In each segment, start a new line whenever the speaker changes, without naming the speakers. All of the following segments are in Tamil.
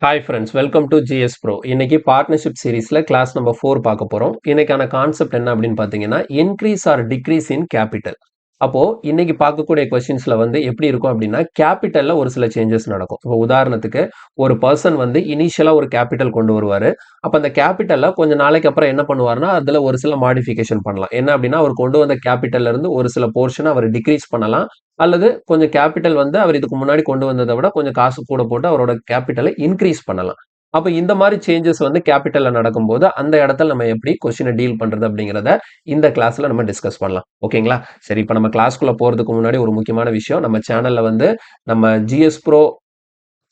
Hi friends, welcome to GS bro. இன்னைக்கு பார்ட்னர்ஷிப் சீரீஸ்ல கிளாஸ் நம்பர் 4 பார்க்க போறோம். இன்னைக்கான கான்செப்ட் என்ன அப்படின்னு பார்த்தீங்கன்னா, increase R decrease in capital. அப்போ இன்னைக்கு பார்க்கக்கூடிய கொஸ்டின்ஸ்ல வந்து எப்படி இருக்கும் அப்படின்னா, கேபிட்டல்ல ஒரு சில சேஞ்சஸ் நடக்கும். இப்போ உதாரணத்துக்கு ஒரு பர்சன் வந்து இனிஷியலா ஒரு கேபிட்டல் கொண்டு வருவாரு. அப்ப அந்த கேபிட்டல்ல கொஞ்ச நாளைக்கு அப்புறம் என்ன பண்ணுவாருன்னா, அதுல ஒரு சில மாடிஃபிகேஷன் பண்ணலாம். என்ன அப்படின்னா, அவர் கொண்டு வந்த கேபிட்டல்ல இருந்து ஒரு சில போர்ஷன் அவர் டிக்ரீஸ் பண்ணலாம். அல்லது கொஞ்சம் கேபிட்டல் வந்து அவர் இதுக்கு முன்னாடி கொண்டு வந்ததை விட கொஞ்சம் காசு கூட போட்டு அவரோட கேபிட்டலை இன்க்ரீஸ் பண்ணலாம். அப்ப இந்த மாதிரி சேஞ்சஸ் வந்து கேபிட்டல்ல நடக்கும்போது அந்த இடத்துல நம்ம எப்படி கொஸ்டினை டீல் பண்றது அப்படிங்கிறத இந்த கிளாஸ்ல நம்ம டிஸ்கஸ் பண்ணலாம். ஓகேங்களா? சரி, இப்ப நம்ம கிளாஸ்க்குள்ள போறதுக்கு முன்னாடி ஒரு முக்கியமான விஷயம், நம்ம சேனல்ல வந்து நம்ம ஜிஎஸ் ப்ரோ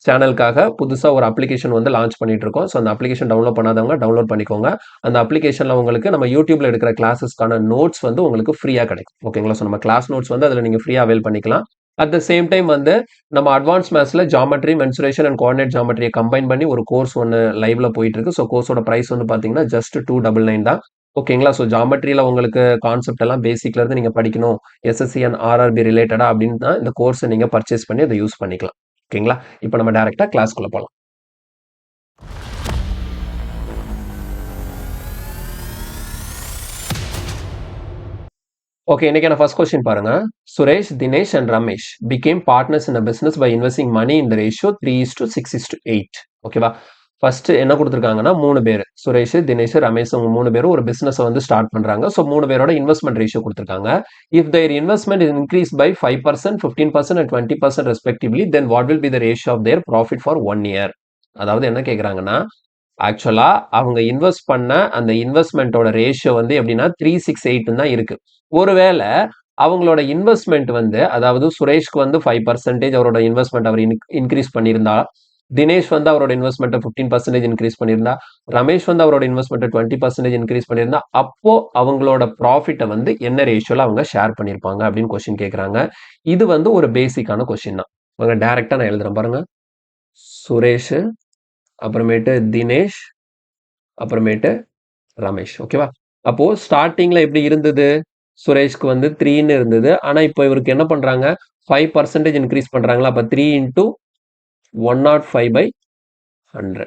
சேனலுக்காக புதுசா ஒரு அப்ளிகேஷன் வந்து லான்ச் பண்ணிட்டு இருக்கோம். ஸோ அந்த அப்ளிகேஷன் டவுன்லோட் பண்ணாதவங்க டவுன்லோட் பண்ணிக்கோங்க. அந்த அப்ளிகேஷன்ல உங்களுக்கு நம்ம யூடியூப்ல எடுக்கிற கிளாஸஸ்க்கான நோட்ஸ் வந்து உங்களுக்கு ஃப்ரீயா கிடைக்கும். ஓகேங்களா? ஸோ நம்ம கிளாஸ் நோட்ஸ் வந்து அதுல நீங்க ஃப்ரீயா அவைல் பண்ணிக்கலாம். அட் த சேம் டைம் வந்து நம்ம அட்வான்ஸ் மேத்ஸ்ல ஜாமெட்ரி, மென்சுரேஷன் அண்ட் கோஆர்டினேட் ஜாமெட்ரியை கம்பைன் பண்ணி ஒரு கோர்ஸ் ஒன்னு லைவ்ல போயிட்டு இருக்கு. ஸோ கோர்ஸோட பிரைஸ் வந்து பாத்தீங்கன்னா ஜஸ்ட் 299 தான். ஓகேங்களா? ஸோ ஜாமெட்ரியில உங்களுக்கு கான்செப்ட் எல்லாம் பேசிக்ல இருந்து நீங்க படிக்கணும், எஸ்எஸ்சி அண்ட் ஆர்ஆர்பி ரிலேட்டடா அப்படின்னா இந்த கோர்ஸை நீங்க பர்ச்சேஸ் பண்ணி அதை யூஸ் பண்ணிக்கலாம். ஓகேங்களா? இப்போ நம்ம டைரக்டா கிளாஸ்க்குள்ள போலாம். ஓகே, இன்னைக்கான ஃபர்ஸ்ட் கொஸ்டின் பாருங்க. Suresh, Dinesh and Ramesh became partners in a business by investing money in the ratio 3:6:8. ஓகேவா? ஃபர்ஸ்ட் என்ன கொடுத்துருக்காங்கன்னா 3 பேர், சுரேஷ், தினேஷ், ரமேஷ், அவங்க 3 பேரும் ஒரு பிசினஸ் வந்து ஸ்டார்ட் பண்றாங்க. ஸோ 3 பேரோட இன்வெஸ்ட்மெண்ட் ரேஷியோ கொடுத்துருக்காங்க. If their investment is increased by 5%, 15% and 20% respectively, then what will be the ratio of their profit for 1 year? அதாவது என்ன கேக்குறாங்கன்னா, ஆக்சுவலா அவங்க இன்வெஸ்ட் பண்ண அந்த இன்வெஸ்ட்மெண்ட்டோட ரேஷியோ வந்து எப்படின்னா 368 தான் இருக்கு. ஒருவேளை அவங்களோட இன்வெஸ்ட்மெண்ட் வந்து, அதாவது சுரேஷ்க்கு வந்து 5% அவரோட இன்வெஸ்ட்மெண்ட் அவர் இன்க்ரீஸ் பண்ணியிருந்தா, தினேஷ் வந்து அவரோட இன்வெஸ்ட்மெண்ட் 15% இன்க்ரீஸ் பண்ணியிருந்தா, ரமேஷ் வந்து அவரோட இன்வெஸ்ட்மெண்ட் 20% இன்க்ரீஸ் பண்ணியிருந்தா, அப்போ அவங்களோட ப்ராஃபிட்டை வந்து என்ன ரேஷியோல அவங்க ஷேர் பண்ணியிருப்பாங்க அப்படின்னு கொஸ்டின் கேட்குறாங்க. இது வந்து ஒரு பேசிக்கான கொஸ்டின் தான். அவங்க டைரக்டா நான் எழுதுறேன் பாருங்க. சுரேஷ், அப்புறமேட்டு தினேஷ், அப்புறமேட்டு ரமேஷ். ஓகேவா? அப்போ ஸ்டார்டிங்ல எப்படி இருந்தது? சுரேஷ்க்கு வந்து 3ன்னு இருந்தது. ஆனா இப்போ இவருக்கு என்ன பண்றாங்க? 5% இன்க்ரீஸ் பண்றாங்களா? அப்ப 3 இன்டூ 105/100.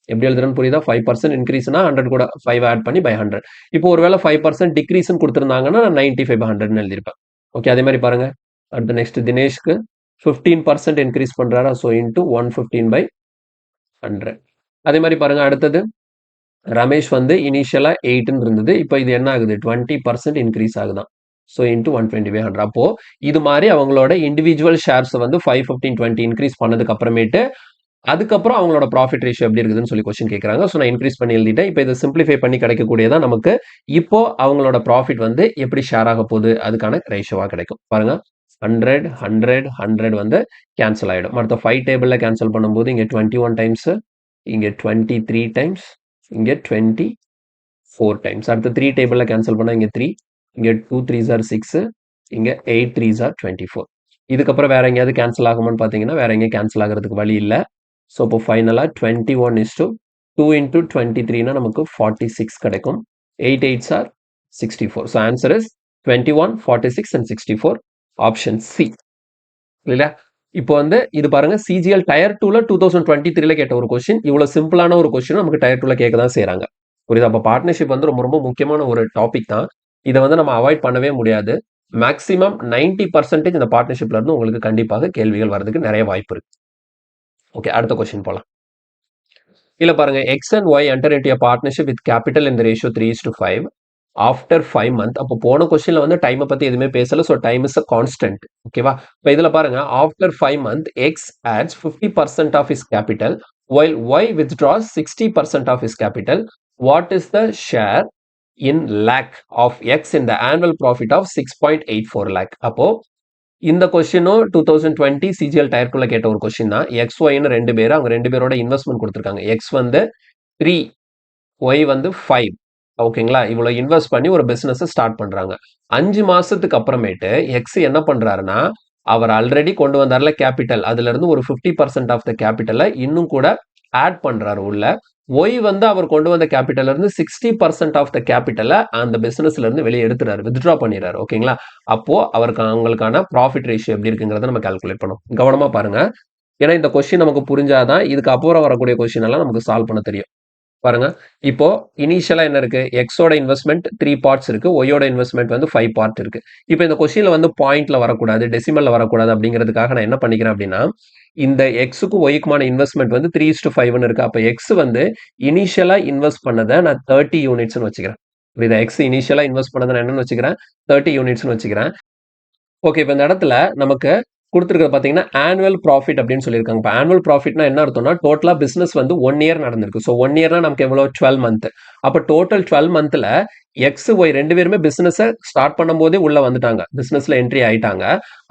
எப்படி எழுதுறேன்னு புரியுதா? 5% இன்க்ரீஸ்னா 100 கூட 5 ஆட் பண்ணி பை 100. இப்போ ஒருவேளை 5% டிக்ரீஸ்ன்னு கொடுத்திருந்தாங்கன்னா நான் 95/100ன்னு எழுதியிருப்பேன். ஓகே, அதே மாதிரி பாருங்க. அடுத்து நெக்ஸ்ட் தினேஷ்க்கு 15% இன்க்ரீஸ் பண்றாரா? So into 115/100. அதே மாதிரி பாருங்க அடுத்தது ரமேஷ் வந்து இனிஷியலா 8ன்னு இருந்தது. இப்போ இது என்ன ஆகுது? 20% இன்க்ரீஸ் ஆகுதான். So into 120/100. அப்போ இது மாதிரி அவங்களோட இண்டிவிஜுவல் ஷேர்ஸ் வந்து 5, 15, 20 இன்க்ரீஸ் பண்ணதுக்கு அப்புறமேட்டு அதுக்கப்புறம் அவங்களோட ப்ராஃபிட் ரேஷியோ எப்படி இருக்குதுன்னு சொல்லி கொஸ்டின் கேட்குறாங்க. ஸோ நான் இன்க்ரீஸ் பண்ணி எழுதிட்டேன். இப்போ இதை சிம்பிளிஃபை பண்ணி கிடைக்கக்கூடியதான் நமக்கு இப்போ அவங்களோட ப்ராஃபிட் வந்து எப்படி ஷேர் ஆக போகுது அதுக்கான ரேஷியோவா கிடைக்கும். பாருங்க, 100, 100, 100 வந்து கேன்சல் ஆயிடும். அடுத்த 5 டேபிள்ல கேன்சல் பண்ணும்போது இங்க 21 டைம்ஸ், இங்க 23 டைம்ஸ், இங்க 24 டைம்ஸ். அடுத்து 3 டேபிள்ல கேன்சல் பண்ணா இங்க 3, இங்க 2 3s are 6, இங்க 8 3s are 24. இதுக்கப்புறம் வேற எங்கேயாவது கேன்சல் ஆகுமான்னு பார்த்தீங்கன்னா வேற எங்கேயும் கேன்சல் ஆகிறதுக்கு வழி இல்லை. ஸோ இப்போ ஃபைனலா 21:2 into 23னா நமக்கு 46 கிடைக்கும். 8 8s are 64. So answer is 21, 46 and 64. Option C. இல்லையா? இப்போ வந்து இது பாருங்க, சிஜிஎல் டயர் 2ல 2023ல கேட்ட ஒரு கொஸ்டின். இவ்வளவு சிம்பிளான ஒரு கொஸ்டின் நமக்கு டயர் 2ல கேட்க தான் செய்றாங்க. புரியுதா? அப்ப பார்ட்னர்ஷிப் வந்து ரொம்ப ரொம்ப முக்கியமான ஒரு டாபிக் தான். இதை வந்து நம்ம அவாய்ட் பண்ணவே முடியாது. மேக்ஸிமம் 90% இந்த பார்ட்னர்ஷிப்ல இருந்து உங்களுக்கு கண்டிப்பாக கேள்விகள் வரதுக்கு நிறைய வாய்ப்பு இருக்கு. ஓகே, அடுத்த கொஸ்டின் போலாம். இல்ல பாருங்க, X and Y enter into a partnership with capital in the ratio 3:5 after 5 month. அப்போ போன கொஸ்டின்ல வந்து டைமை பத்தி எதுவுமே பேசல. So time is a constant. ஓகேவா? இப்போ இதுல பாருங்க, after 5 month X adds 50% of his capital while Y withdraws 60% of his capital. What is the share in lakh of X in the annual profit of 6.84 lakh? அப்போ இந்த கொஸ்டினும் 2020 சிஜிஎல் டயர்க்குள்ள கேட்ட ஒரு கொஸ்டின் தான். எக்ஸ் ஒய்னு 2 பேர், அவங்க 2 பேரோட இன்வெஸ்ட்மெண்ட் கொடுத்துருக்காங்க. எக்ஸ் வந்து 3, ஒய் வந்து 5. ஓகேங்களா? இவ்வளவு இன்வெஸ்ட் பண்ணி ஒரு பிசினஸ் ஸ்டார்ட் பண்றாங்க. 5 மாசத்துக்கு அப்புறமேட்டு எக்ஸ் என்ன பண்றாருன்னா, அவர் ஆல்ரெடி கொண்டு வந்தார்ல கேபிட்டல், அதுல இருந்து ஒரு 50% ஆஃப் த கேபிட்டலை இன்னும் கூட ஆட் பண்றாரு உள்ள. ஒய் வந்து அவர் கொண்டு வந்த கேபிட்டல்ல இருந்து 60% ஆஃப் த கேபிட்டலை அந்த பிசினஸ்ல இருந்து வெளியே எடுத்துறாரு, வித்ட்ரா பண்ணிடுறாரு. ஓகேங்களா? அப்போ அவருக்கு அவங்களுக்கான ப்ராஃபிட் ரேஷியோ எப்படி இருக்குங்கிறத நம்ம கால்குலேட் பண்ணும். கவனமா பாருங்க. ஏன்னா இந்த கொஸ்டின் நமக்கு புரிஞ்சாதான் இதுக்கு அப்புறம் வரக்கூடிய கொஸ்டின் எல்லாம் நமக்கு சால்வ் பண்ண தெரியும். பாருங்க, இப்போ இனிஷியலா என்ன இருக்கு, எக்ஸோட இன்வெஸ்ட்மெண்ட் 3 பார்ட்ஸ் இருக்கு, ஒய்யோட இன்வெஸ்ட்மெண்ட் வந்து 5 பார்ட் இருக்கு. இப்போ இந்த கொஸ்டின்ல வந்து பாயிண்ட்ல வரக்கூடாது, டெசிமல்ல வரக்கூடாது அப்படிங்கிறதுக்காக நான் என்ன பண்ணிக்கிறேன் அப்படின்னா, இந்த எக்ஸுக்கு ஒய்க்குமான இன்வெஸ்ட்மெண்ட் வந்து 3:5ன்னு இருக்கு. அப்போ எக்ஸ் வந்து இனிஷியலா இன்வெஸ்ட் பண்ணதை நான் 30 யூனிட்ஸ்னு வச்சுக்கிறேன். புரியுதா? எக்ஸ் இனிஷியலா இன்வெஸ்ட் பண்ணதை நான் என்னன்னு வச்சுக்கிறேன், 30 யூனிட்ஸ்னு வச்சுக்கிறேன். ஓகே, இப்போ இந்த இடத்துல நமக்கு கொடுத்துருக்கிறது பார்த்தீங்கன்னா ஆனுவல் ப்ராஃபிட் அப்படின்னு சொல்லியிருக்காங்க. இப்போ ஆனுவல் ப்ராஃபிட்னா என்ன அர்த்தம்னா, டோட்டலா பிசினஸ் வந்து 1 இயர் நடந்திருக்கு. ஸோ 1 இயர்னா நமக்கு எவ்வளோ 12 மந்த். அப்போ டோட்டல் 12 மந்த்ல எக்ஸ் ஒய் ரெண்டு பேருமே பிசினஸை ஸ்டார்ட் பண்ணும் போதே உள்ள வந்துட்டாங்க, பிசினஸ்ல என்ட்ரி ஆயிட்டாங்க.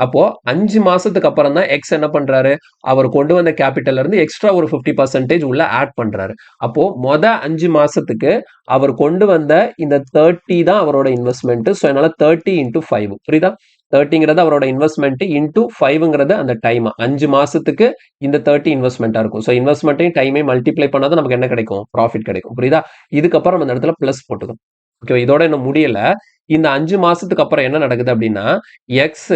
அப்போ 5 மாசத்துக்கு அப்புறம் தான் எக்ஸ் என்ன பண்றாரு, அவர் கொண்டு வந்த கேபிட்டல்ல இருந்து எக்ஸ்ட்ரா ஒரு 50% உள்ள ஆட் பண்றாரு. அப்போ 5 மாசத்துக்கு அவர் கொண்டு வந்த இந்த 30 தான் அவரோட இன்வெஸ்ட்மெண்ட். ஸோ அதனால 30 × 5 புரியுதா? 30ங்கிறது அவரோட இன்வெஸ்ட்மெண்ட் இன்டூ 5ங்கிறது அந்த டைம். 5 மாசத்துக்கு இந்த 30 இன்வெஸ்ட்மெண்டா இருக்கும். ஸோ இன்வெஸ்ட்மெண்ட்டையும் டைமையும் மல்டிப்ளை பண்ணாதான் நமக்கு என்ன கிடைக்கும், ப்ராஃபிட் கிடைக்கும். புரியுதா? இதுக்கப்புறம் அந்த இடத்துல பிளஸ் போட்டுக்கும். ஓகே, இதோட இன்னும் முடியல. இந்த 5 மாசத்துக்கு அப்புறம் என்ன நடக்குது அப்படின்னா, எக்ஸ்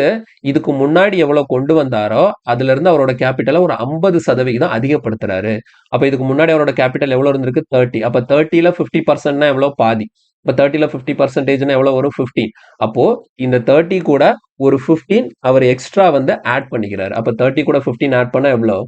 இதுக்கு முன்னாடி எவ்வளவு கொண்டு வந்தாரோ அதுல இருந்து அவரோட கேபிட்டலை ஒரு 50% அதிகப்படுத்துறாரு. அப்ப இதுக்கு முன்னாடி அவரோட கேபிட்டல் எவ்வளவு இருந்திருக்கு, 30. அப்ப 30ல 50%னா எவ்வளவு, பாதி. இப்ப 30ல 50%னா எவ்வளவு வரும், 15. அப்போ இந்த 30 கூட ஒரு 15 அவர் எக்ஸ்ட்ரா வந்து ஆட் பண்ணிக்கிறாரு. அப்ப 30 கூட 15 ஆட் பண்ணா எவ்வளவு,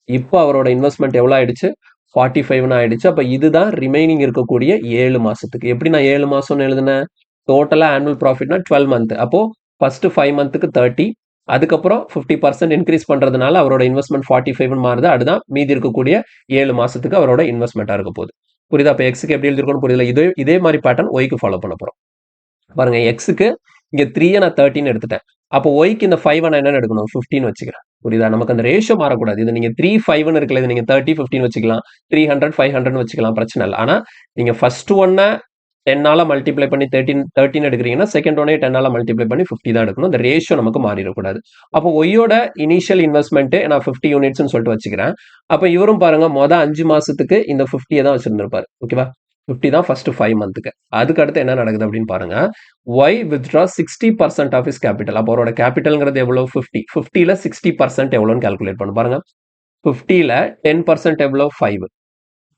இப்போ அவரோட இன்வெஸ்ட்மெண்ட் எவ்வளவு ஆயிடுச்சு, 45ன்னு ஆயிடுச்சு. அப்ப இதுதான் ரிமைனிங் இருக்கக்கூடிய 7 மாசத்துக்கு. எப்படி நான் 7 மாசம்னு எழுதுனேன், டோட்டலா ஆனுவல் ப்ராஃபிட்னா 12 மந்த். அப்போ ஃபர்ஸ்ட் 5 மந்த்துக்கு 30, அதுக்கப்புறம் 50% இன்க்ரீஸ் பண்றதுனால அவரோட இன்வெஸ்ட்மெண்ட் 45ன்னு மாறுது. அதுதான் மீதி இருக்கக்கூடிய 7 மாசத்துக்கு அவரோட இன்வெஸ்ட்மெண்டா இருக்க போகுது. புரியுதா? அப்ப எக்ஸுக்கு எப்படி எழுதிருக்கணும் புரியுதுல? இதே மாதிரி பேட்டர்ன் ஒய்க்கு ஃபாலோ பண்ண போறோம். பாருங்க, எக்ஸுக்கு இங்க 3 நான் 13 எடுத்துட்டேன். அப்போ ஒய்க்கு இந்த 5 நான் என்ன எடுக்கணும், 15 வச்சுக்கிறேன். புரியுதா? நமக்கு அந்த ரேஷியோ மாறக்கூடாது. இது நீங்க 3 5ன்னு இருக்குல்ல, இது நீங்க 30 15 வச்சுக்கலாம், 300 500 வச்சுக்கலாம், பிரச்சனை இல்லை. ஆனா நீங்க ஃபர்ஸ்ட் ஒன்ன 10ஆல மல்டிப்ளை பண்ணி 13 எடுக்கிறீங்கன்னா செகண்ட் ஒன்னே 10ஆல மல்டிப்ளை பண்ணி 50 தான் எடுக்கணும். இந்த ரேஷியோ நமக்கு மாறிடக்கூடாது. அப்போ ஒய்யோட இனிஷியல் இன்வெஸ்ட்மெண்ட் நான் 50 யூனிட்ஸ்னு சொல்லிட்டு வச்சுக்கிறேன். அப்ப இவரும் பாருங்க, 5 மாசத்துக்கு இந்த 50 தான் வச்சிருந்திருப்பாரு. ஓகேவா? 50 தான் ஃபர்ஸ்ட் 5 மந்த்துக்கு. அதுக்கு அடுத்து என்ன நடக்குது அப்படின்னு பாருங்க, Y withdraw 60% of is capital. அப்போ அவரோட கேபிட்டல்ங்கிறது எவ்வளவு, 50. 50ல 60% எவ்வளோன்னு கால்குலேட் பண்ணு. பாருங்க, 50ல 10% எவ்வளவு, 5.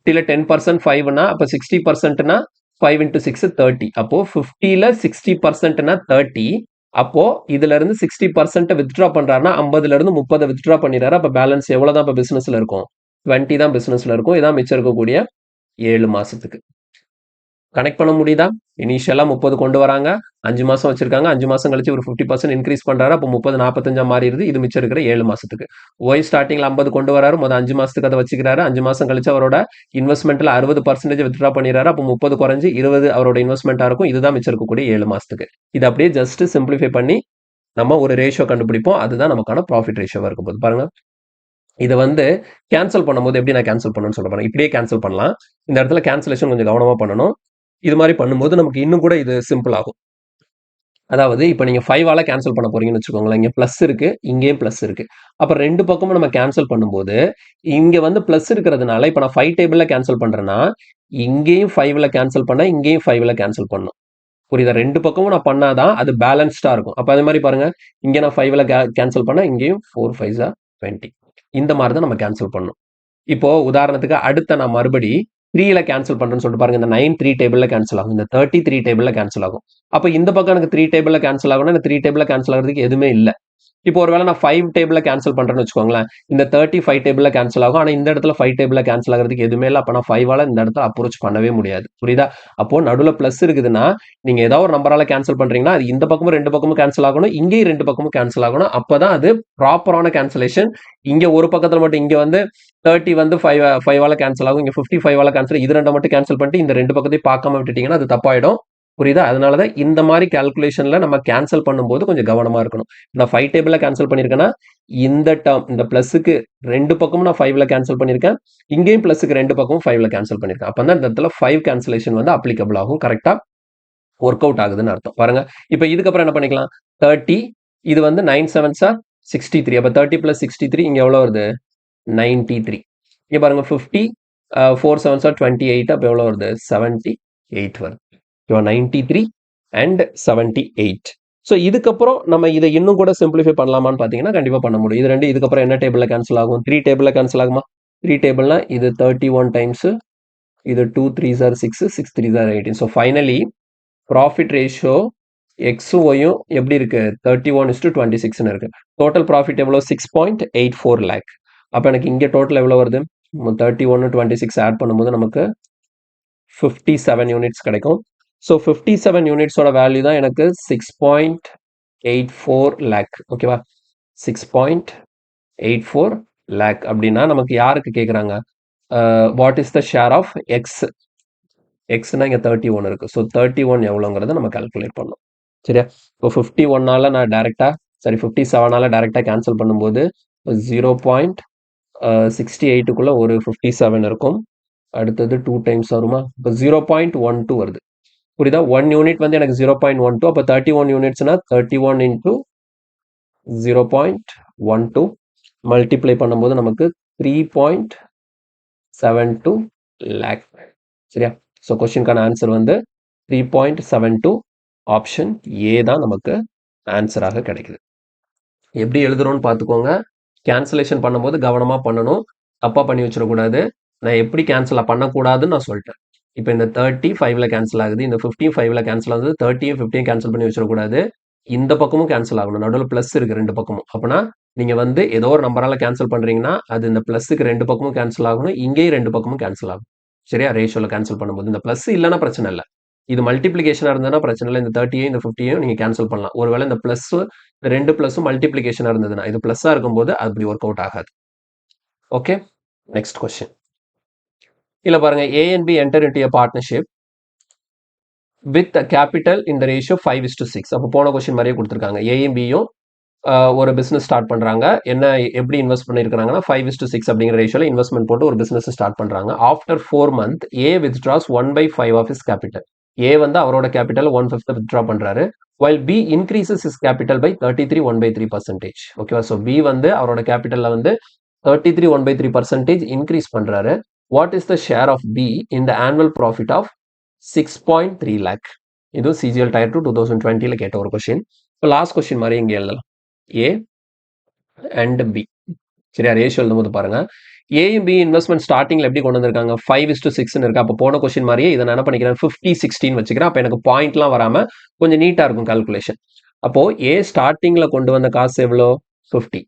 50ல 10% 5னா அப்ப 60%னா 5 × 6 30. அப்போ 50ல 60%னா 30. அப்போ இதுல இருந்து 60% வித்ட்ரா பண்றாருன்னா 50ல இருந்து 30 வித்ட்ரா பண்ணிடுறாரு. அப்ப பேலன்ஸ் எவ்வளவுதான் இப்ப பிசினஸ்ல இருக்கும், 20 தான் பிசினஸ்ல இருக்கும். இதான் மிச்சம் இருக்கக்கூடிய 7 மாசத்துக்கு. கனெக்ட் பண்ண முடியுதா? இனிஷியலா 30 கொண்டு வராங்க, 5 மாசம் வச்சிருக்காங்க, 5 மாசம் கழிச்சு ஒரு 50% இன்க்ரீஸ் பண்றாரு. அப்போ 30 45 மாறிடுது. இது மிச்சம் இருக்கிற 7 மாசத்துக்கு. ஒய் ஸ்டார்டிங்ல 50 கொண்டு வராரு, 5 மாசத்துக்கு அதை வச்சுக்கிறாரு. 5 மாசம் கழிச்சு அவரோட இன்வெஸ்ட்மெண்ட்ல 60% வித்ட்ரா பண்ணிடுறாரு. அப்போ 30 குறைஞ்சு 20 அவரோட இன்வெஸ்ட்மெண்டா இருக்கும். இதுதான் மிச்சம் இருக்கக்கூடிய 7 மாசத்துக்கு. இது அப்படியே ஜஸ்ட் சிம்பிளிஃபை பண்ணி நம்ம ஒரு ரேஷியோ கண்டுபிடிப்போம். அதுதான் நமக்கான ப்ராஃபிட் ரேஷியோவா இருக்கும் போது. பாருங்க, இதை வந்து கேன்சல் பண்ணும்போது எப்படி நான் கேன்சல் பண்ணணும்னு சொல்ல போறேன். இப்படியே கேன்சல் பண்ணலாம். இந்த இடத்துல கேன்சலேஷன் கொஞ்சம் கவனமா பண்ணணும். இது மாதிரி பண்ணும்போது நமக்கு இன்னும் கூட இது சிம்பிள் ஆகும். அதாவது இப்போ நீங்க 5ஆல கேன்சல் பண்ண போறீங்கன்னு வச்சுக்கோங்களேன். இங்க பிளஸ் இருக்கு, இங்கேயும் பிளஸ் இருக்கு. அப்ப 2 பக்கமும் நம்ம கேன்சல் பண்ணும்போது இங்க வந்து பிளஸ் இருக்கிறதுனால இப்ப நான் 5 டேபிள்ல கேன்சல் பண்றேன்னா இங்கேயும் 5ல கேன்சல் பண்ணா இங்கேயும் 5ல கேன்சல் பண்ணணும். புரியுதா? 2 பக்கமும் நான் பண்ணாதான் அது பேலன்ஸ்டா இருக்கும். அப்ப அதே மாதிரி பாருங்க, இங்க நான் 5ல கேன்சல் பண்ணா இங்கேயும் 4 5s 20. இந்த மாதிரி தான் நம்ம கேன்சல் பண்ணணும். இப்போ உதாரணத்துக்கு அடுத்த நான் மறுபடி 3ல கேன்சல் பண்றேன்னு சொல்லிட்டு பாருங்க, இந்த 9 3 டேபிள்ல கேன்சல் ஆகும், இந்த 30 3 டேபிள்ல கேன்சல் ஆகும். அப்ப இந்த பக்கம் எனக்கு 3 டேபிள்ல கேன்சல் ஆகும்னா இந்த 3 டேபிள்ல கேன்சல் ஆகிறதுக்கு எதுவுமே இல்ல. இப்போ ஒருவேளை நான் 5 டேபிள்ல கேன்சல் பண்றேன்னு வச்சுக்கோங்களேன், இந்த 30 5 டேபிள்ல கேன்சல் ஆகும். ஆனா இந்த இடத்துல 5 டேபிள்ல கேன்சல் ஆகிறதுக்கு எதுவுமே இல்லை. அப்ப நான் 5ஆல இந்த இடத்துல அப்ரோச் பண்ணவே முடியாது. புரியுதா? அப்போ நடுவுல பிளஸ் இருக்குதுன்னா நீங்க ஏதாவது ஒரு நம்பரால கேன்சல் பண்றீங்கன்னா அது இந்த பக்கமும் 2 பக்கமும் கேன்சல் ஆகணும், இங்கேயும் 2 பக்கமும் கேன்சல் ஆகணும். அப்பதான் அது ப்ராப்பரான கேன்சலேஷன். இங்க ஒரு பக்கத்துல மட்டும் இங்க வந்து 30 வந்து 5ஆல கேன்சல் ஆகும், இங்க 50 5ஆல கேன்சல். இது 2 மட்டும் கேன்சல் பண்ணிட்டு இந்த 2 பக்கத்தையும் பார்க்காம விட்டுட்டீங்கன்னா அது தப்பாயிடும். புரியுதா? அதனாலதான் இந்த மாதிரி கால்குலேஷன்ல நம்ம கேன்சல் பண்ணும்போது கொஞ்சம் கவனமா இருக்கணும். நான் 5 டேபிள்ல கேன்சல் பண்ணிருக்கேன்னா இந்த டேர்ம் இந்த பிளஸுக்கு 2 பக்கமும் நான் 5ல கேன்சல் பண்ணிருக்கேன், இங்கேயும் பிளஸுக்கு 2 பக்கமும் 5ல கேன்சல் பண்ணிருக்கேன். அப்பதான் இந்த இடத்துல 5 கேன்சலேஷன் வந்து அப்ளிகபிள் ஆகும், கரெக்டா ஒர்க் அவுட் ஆகுதுன்னு அர்த்தம். பாருங்க, இப்போ இதுக்கப்புறம் என்ன பண்ணிக்கலாம், 30 இது வந்து 9 7s 63. அப்ப 30 + 63 இங்க எவ்வளவு வருது, 93. இங்க பாருங்க 50 4 7s 28. அப்ப எவ்வளவு வருது, 78 வருது. 93 and 78. ஸோ இதுக்கப்புறம் நம்ம இதை இன்னும் கூட சிம்பிளிஃபை பண்ணலாமான்னு பார்த்தீங்கன்னா கண்டிப்பாக பண்ண முடியும். இது ரெண்டு இதுக்கப்புறம் என்ன டேபிளில் கேன்சல் ஆகும்? 3 டேபிளில் கேன்சல் ஆகுமா? 3 டேபிள்னா இது 31 டைம்ஸ், இது 2 3s are 6, 6 3s are 18. So finally profit ratio எக்ஸும் ஒய்யும் எப்படி இருக்கு? 31:26 இருக்கு. டோட்டல் ப்ராஃபிட் எவ்வளோ? 6.84 லேக். அப்போ எனக்கு இங்கே டோட்டல் எவ்வளோ வருது? 31 26 ஆட் பண்ணும்போது நமக்கு 57 யூனிட்ஸ் கிடைக்கும். ஸோ 57 யூனிட்ஸோட வேல்யூ தான் எனக்கு 6.84 லேக். ஓகேவா? 6.84 லேக் அப்படின்னா நமக்கு யாருக்கு கேட்குறாங்க? What is the share of x? எக்ஸ்னா இங்கே 31 இருக்கு. ஸோ 31 எவ்வளோங்கிறத நம்ம கால்குலேட் பண்ணோம். சரியா? இப்போ 51ஆல நான் டைரெக்டாக 57ஆல டைரெக்டாக கேன்சல் பண்ணும்போது 0.68க்குள்ள ஒரு 57 இருக்கும். அடுத்தது 2 டைம்ஸ் வருமா? இப்போ 0.12 வருது. புரியுதா? 1 யூனிட் வந்து எனக்கு 0.12. அப்போ 31 யூனிட்ஸ்னா 31 இன்டூ 0.12 மல்டிப்ளை பண்ணும்போது நமக்கு 3.72 லேக். சரியா? ஸோ கொஸ்டினுக்கான ஆன்சர் வந்து 3.72 ஆப்ஷன் ஏ தான் நமக்கு ஆன்சராக கிடைக்குது. எப்படி எழுதுறோம்னு பார்த்துக்கோங்க. கேன்சலேஷன் பண்ணும்போது கவனமாக பண்ணணும். தப்பாக பண்ணி வச்சிடக்கூடாது. நான் எப்படி கேன்சல் பண்ணக்கூடாதுன்னு நான் சொல்லிட்டேன். இப்போ இந்த 30 5ல் கேன்சல் ஆகுது, இந்த 15 5ல் கேன்சல் ஆகுது, 30யும் 15 கேன்சல் பண்ணி வச்சிடக்கூடாது. இந்த பக்கமும் கேன்சல் ஆகணும். நடுவில் ப்ளஸ் இருக்கு ரெண்டு பக்கமும். அப்படின்னா நீங்கள் வந்து ஏதோ ஒரு நம்பரால் கேன்சல் பண்ணுறீங்கன்னா அது இந்த ப்ளஸுக்கு ரெண்டு பக்கமும் கேன்சல் ஆகணும், இங்கேயும் ரெண்டு பக்கமும் கேன்சல் ஆகும். சரியா? ரேஷியோவில் கேன்சல் பண்ணும்போது இந்த ப்ளஸ் இல்லைன்னா பிரச்சனை இல்லை. இது மல்டிப்ளிகேஷனாக இருந்ததுன்னா பிரச்சனை இல்லை. இந்த 30யும் இந்த 50யும் நீங்கள் கேன்சல் பண்ணலாம். ஒருவேளை இந்த ப்ளஸ் இந்த ரெண்டு ப்ளஸும் மல்டிப்ளிகேஷனாக இருந்ததுன்னா இது ப்ளஸ்ஸாக இருக்கும்போது அப்படி ஒர்க் அவுட் ஆகாது. Okay, next question. இல்லை பாருங்க, A and B enter into a partnership with a capital in the ratio 5:6. அப்போ போன கொஸ்டின் மாதிரியே கொடுத்துருக்காங்க. ஏயும் பியும் ஒரு பிஸ்னஸ் ஸ்டார்ட் பண்ணுறாங்க. என்ன எப்படி இன்வெஸ்ட் பண்ணியிருக்காங்கன்னா 5:6 அப்படிங்கிற ரேஷியோவில் இன்வெஸ்ட்மெண்ட் போட்டு ஒரு பிஸ்னஸ் ஸ்டார்ட் பண்ணுறாங்க. After 4 months A withdraws 1/5 of is capital. A வந்து அவரோட கேபிட்டல் 1/5 வித்ட்ரா பண்ணுறாரு. while B increases his capital by 33 1/3%. ஓகேவா? ஸோ B வந்து அவரோட கேபிட்டலில் வந்து 33 1/3% இன்க்ரீஸ் பண்ணுறாரு. What is the share of B in the annual profit of 6.3 lakh? இதுவும் CGL Tier 2 2020 கேட்ட ஒரு கொஸ்டின். இப்போ லாஸ்ட் கொஸ்டின் மாதிரி இங்கே எழுதலாம். A and B. சரியா? ரேஷியோ எழுதும்போது பாருங்க, ஏயும் பி இன்வெஸ்ட்மெண்ட் ஸ்டார்டிங்ல எப்படி கொண்டு வந்திருக்காங்க? 5:6 இருக்கு. அப்போ போன கொஸ்டின் மாதிரியே இதை நான் என்ன பண்ணிக்கிறேன்? 50-16 வச்சுக்கிறேன். அப்போ எனக்கு பாயிண்ட்லாம் வராம கொஞ்சம் நீட்டா இருக்கும் கால்குலேஷன். அப்போ ஏ ஸ்டார்டிங்ல கொண்டு வந்த காசு எவ்வளோ? 50.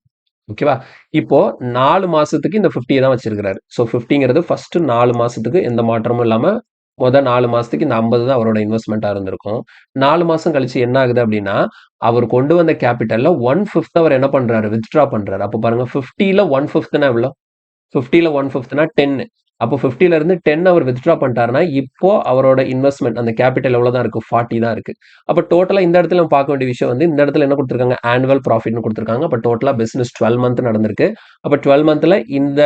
ஓகேவா? இப்போ 4 மாசத்துக்கு இந்த 50 தான் வச்சிருக்கிறாரு. ஸோ 50ங்கிறது ஃபர்ஸ்ட் 4 மாசத்துக்கு எந்த மாற்றமும் இல்லாம முதல் 4 மாசத்துக்கு இந்த 50 தான் அவரோட இன்வெஸ்ட்மெண்ட்டாக இருந்திருக்கும். 4 மாசம் கழிச்சு என்ன ஆகுது அப்படின்னா, அவர் கொண்டு வந்த கேபிட்டல்ல 1/5 அவர் என்ன பண்றாரு? வித்ட்ரா பண்றாரு. அப்போ பாருங்க, 50ல 1/5னா எவ்வளோ? 50ல 1/5னா 10. அப்போ 50ல இருந்து 10 அவர் வித்ட்ரா பண்ணிட்டாருன்னா இப்போ அவரோட இன்வெஸ்ட்மெண்ட் அந்த கேபிட்டல் எவ்வளோ தான் இருக்கு? 40 தான் இருக்கு. அப்போ டோட்டலா இந்த இடத்துல நம்ம பார்க்க வேண்டிய விஷயம் வந்து இந்த இடத்துல என்ன கொடுத்துருக்காங்க? ஆனுவல் ப்ராஃபிட்னு கொடுத்துருக்காங்க. அப்போ டோட்டலா பிசினஸ் 12 மந்த் நடந்திருக்கு. அப்போ 12 மந்த்ல இந்த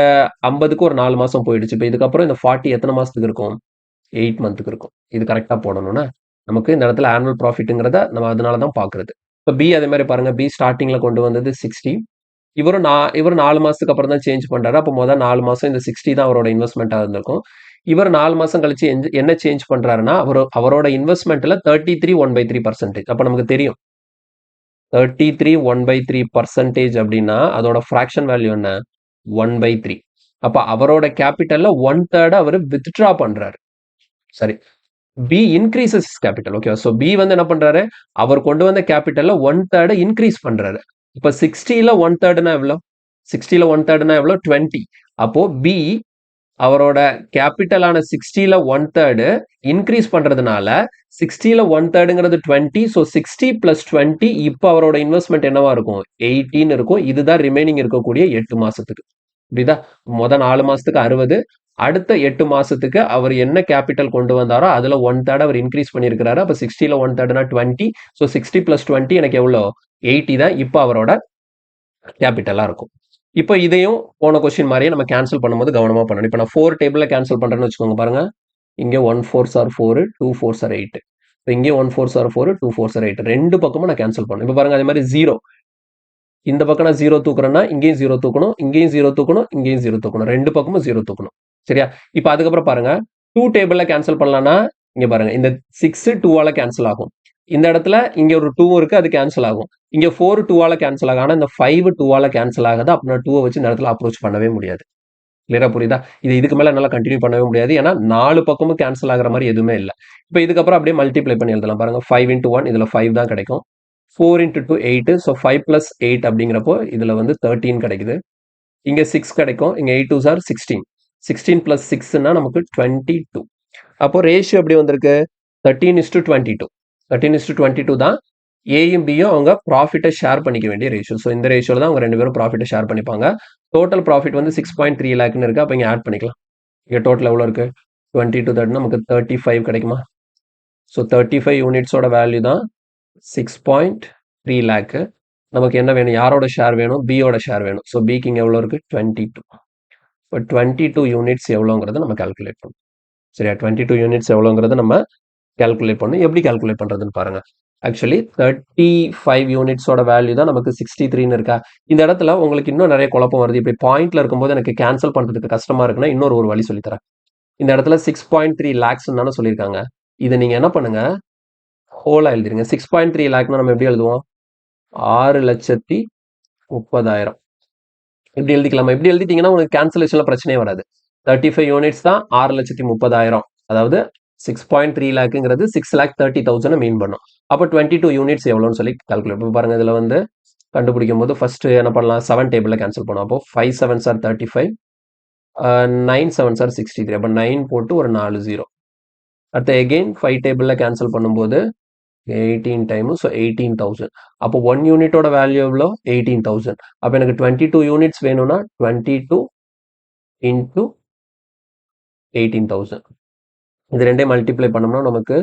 50க்கு ஒரு 4 மாசம் போயிடுச்சு. இப்போ இதுக்கப்புறம் இந்த 40 எத்தனை மாசத்துக்கு இருக்கும்? 8 மந்த்துக்கு இருக்கும். இது கரெக்டாக போடணும்னா நமக்கு இந்த இடத்துல ஆனுவல் ப்ராஃபிட்டுங்கிறத நம்ம அதனால தான் பார்க்குறது. இப்போ பி அதே மாதிரி பாருங்க, பி ஸ்டார்டிங்கில் கொண்டு வந்தது 60. இவர் 4 மாதத்துக்கு அப்புறம் தான் சேஞ்ச் பண்ணுறாரு. அப்போ முதல் 4 மாதம் இந்த 60 தான் அவரோட இன்வெஸ்ட்மெண்ட்டாக இருந்திருக்கும். இவர் 4 மாதம் கழிச்சு என்ன சேஞ்ச் பண்ணுறாருன்னா அவரோட இன்வெஸ்ட்மெண்ட்டில் 33 1/3%. அப்போ நமக்கு தெரியும் 33 1/3% அப்படின்னா அதோட ஃப்ராக்ஷன் வேல்யூ என்ன? 1/3. அப்போ அவரோட கேபிட்டலில் 1/3 அவர் வித்ட்ரா பண்ணுறாரு. சரி, B increases capital. Okay, so B வந்து என்ன பண்றாரு? அவர் கொண்டு வந்த கேபிட்டல்ல 1/3 இன்க்ரீஸ் பண்றாரு. இப்போ 60ல 1/3னா எவ்வளோ? 60ல 1/3னா எவ்வளோ? 20. அப்போ பி அவரோட கேபிட்டலான 60ல 1/3 இன்க்ரீஸ் பண்றதுனால 60ல 1/3ங்கிறது 20. ஸோ 60 + 20 இப்போ அவரோட இன்வெஸ்ட்மெண்ட் என்னவா இருக்கும்? 18 இருக்கும். இதுதான் ரிமைனிங் இருக்கக்கூடிய 8 மாசத்துக்கு. புரியுதா? முதல் 4 மாசத்துக்கு 60, அடுத்த 8 மாசத்துக்கு அவர் என்ன கேபிட்டல் கொண்டு வந்தாரோ அதுல 1/3 அவர் இன்க்ரீஸ் பண்ணியிருக்கிறாரு. அப்போ 60ல 1/3னா 20. ஸோ 60 + 20 எனக்கு எவ்வளோ? 80 தான் இப்போ அவரோட கேபிட்டலா இருக்கும். இப்போ இதையும் போன கொஸ்டின் மாதிரியே நம்ம கேன்சல் பண்ணும்போது கவனமா பண்ணணும். இப்போ நான் 4 டேபிள்ல கேன்சல் பண்றேன்னு வச்சுக்கோங்க. பாருங்க, இங்கே 1 4s are 4, 2 4s are 8. இப்போ இங்கே 1 4s are 4, 2 4s are 8. ரெண்டு பக்கமும் நான் கேன்சல் பண்ணணும். இப்போ பாருங்க, அதே மாதிரி 0 இந்த பக்கம் நான் 0 தூக்குறேன்னா இங்கேயும் 0 தூக்கணும், இங்கேயும் 0 தூக்கணும், இங்கேயும் 0 தூக்கணும். ரெண்டு பக்கமும் 0 தூக்கணும். சரியா? இப்போ அதுக்கப்புறம் பாருங்க, 2 டேபிள்ல கேன்சல் பண்ணலாம்னா இங்க பாருங்க, இந்த 6 2ஆல கேன்சல் ஆகும். இந்த இடத்துல இங்க ஒரு 2 இருக்கு, அது கேன்சல் ஆகும். இங்க 4 2ஆல கேன்சல் ஆகும். ஆனா இந்த 5 2ஆல கேன்சல் ஆகாது. அப்ப நான் 2 வச்சு இந்த இடத்துல அப்ரோச் பண்ணவே முடியாது. கிளியரா புரியுதா? இதுக்கு மேல என்னால கண்டினியூ பண்ணவே முடியாது. ஏன்னா 4 பக்கமும் கேன்சல் ஆகுற மாதிரி எதுவுமே இல்ல. இப்ப இதுக்கப்புறம் அப்படியே மல்டிப்ளை பண்ணி எழுதலாம் பாருங்க. 5 into 1 இதுல 5 தான் கிடைக்கும். 4 into 2 8. ஸோ 5 plus 8 அப்படிங்கிறப்போ இதுல வந்து 13 கிடைக்குது. இங்க 6 கிடைக்கும். இங்க 8 2s are 16. 16 plus 6ன்னா நமக்கு 22. அப்போ ரேஷியோ எப்படி வந்திருக்கு? 13:22. 13:22 தான் ஏயும் பியும் அவங்க ப்ராஃபிட்டை ஷேர் பண்ணிக்க வேண்டிய ரேஷியோ. ஸோ இந்த ரேஷியோல தான் அவங்க 2 பேரும் ப்ராஃபிட்டை ஷேர் பண்ணிப்பாங்க. டோட்டல் ப்ராஃபிட் வந்து 6.3 லேக்னு இருக்கு. அப்போ இங்க ஆட் பண்ணிக்கலாம். இங்க டோட்டல் எவ்வளோ இருக்கு? 22 30 நமக்கு 35 கிடைக்குமா? ஸோ 35 யூனிட்ஸோட வேல்யூ தான் 6.3 லேக்கு. நமக்கு என்ன வேணும்? யாரோட ஷேர் வேணும்? பியோட ஷேர் வேணும். ஸோ பிக்கு இங்க எவ்வளோ இருக்கு? 22. இப்போ 22 யூனிட்ஸ் எவ்வளோங்கிறத நம்ம கால்குலேட் பண்ணணும். சரியா? 22 யூனிட்ஸ் எவ்வளோங்கிறத நம்ம கால்குலேட் பண்ணணும். எப்படி கால்குலேட் பண்றதுன்னு பாருங்க. ஆக்சுவலி 35 யூனிட்ஸோட வேல்யூ தான் நமக்கு 63ன்னு இருக்கா? இந்த இடத்துல உங்களுக்கு இன்னும் நிறைய குழப்பம் வருது. இப்படி பாயிண்ட்ல இருக்கும்போது எனக்கு கேன்சல் பண்றதுக்கு கஷ்டமா இருக்குன்னா இன்னொரு ஒரு வழி சொல்லித்தரேன். இந்த இடத்துல 6.3 லேக்ஸ் தானே சொல்லியிருக்காங்க. இதை நீங்க என்ன பண்ணுங்க? ஹோலா எழுதிருங்க. 6.3 லேக்னா நம்ம எப்படி எழுதுவோம்? 6,30,000 இப்படி எழுதிக்கலாமா? இப்படி எழுதிட்டீங்கன்னா உங்களுக்கு கேன்சலேஷன்ல பிரச்சனையே வராது. 35 யூனிட்ஸ் தான் 6,30,000. அதாவது 6.3 லேக்குங்கிறது 6,30,000 மீன் பண்ணும். அப்போ 22 யூனிட்ஸ் எவ்வளோன்னு சொல்லி கால்குலேட் பாருங்க. இதுல வந்து கண்டுபிடிக்கும் போது ஃபர்ஸ்ட் என்ன பண்ணலாம்? 7 டேபிள்ல கேன்சல் பண்ணுவோம். அப்போ 5 7s are 35, 9 7s are 63. அப்போ 9 போட்டு ஒரு 4 0. அடுத்து எகெயின் 5 டேபிள்ல கேன்சல் பண்ணும்போது 18 டைம், ஸோ 18,000. அப்போ 1 யூனிட்டோட வேல்யூ எவ்வளோ? 18,000. அப்போ எனக்கு 22 யூனிட்ஸ் வேணும்னா 22 into 18,000. இது ரெண்டையும் மல்டிப்ளை பண்ணோம்னா நமக்கு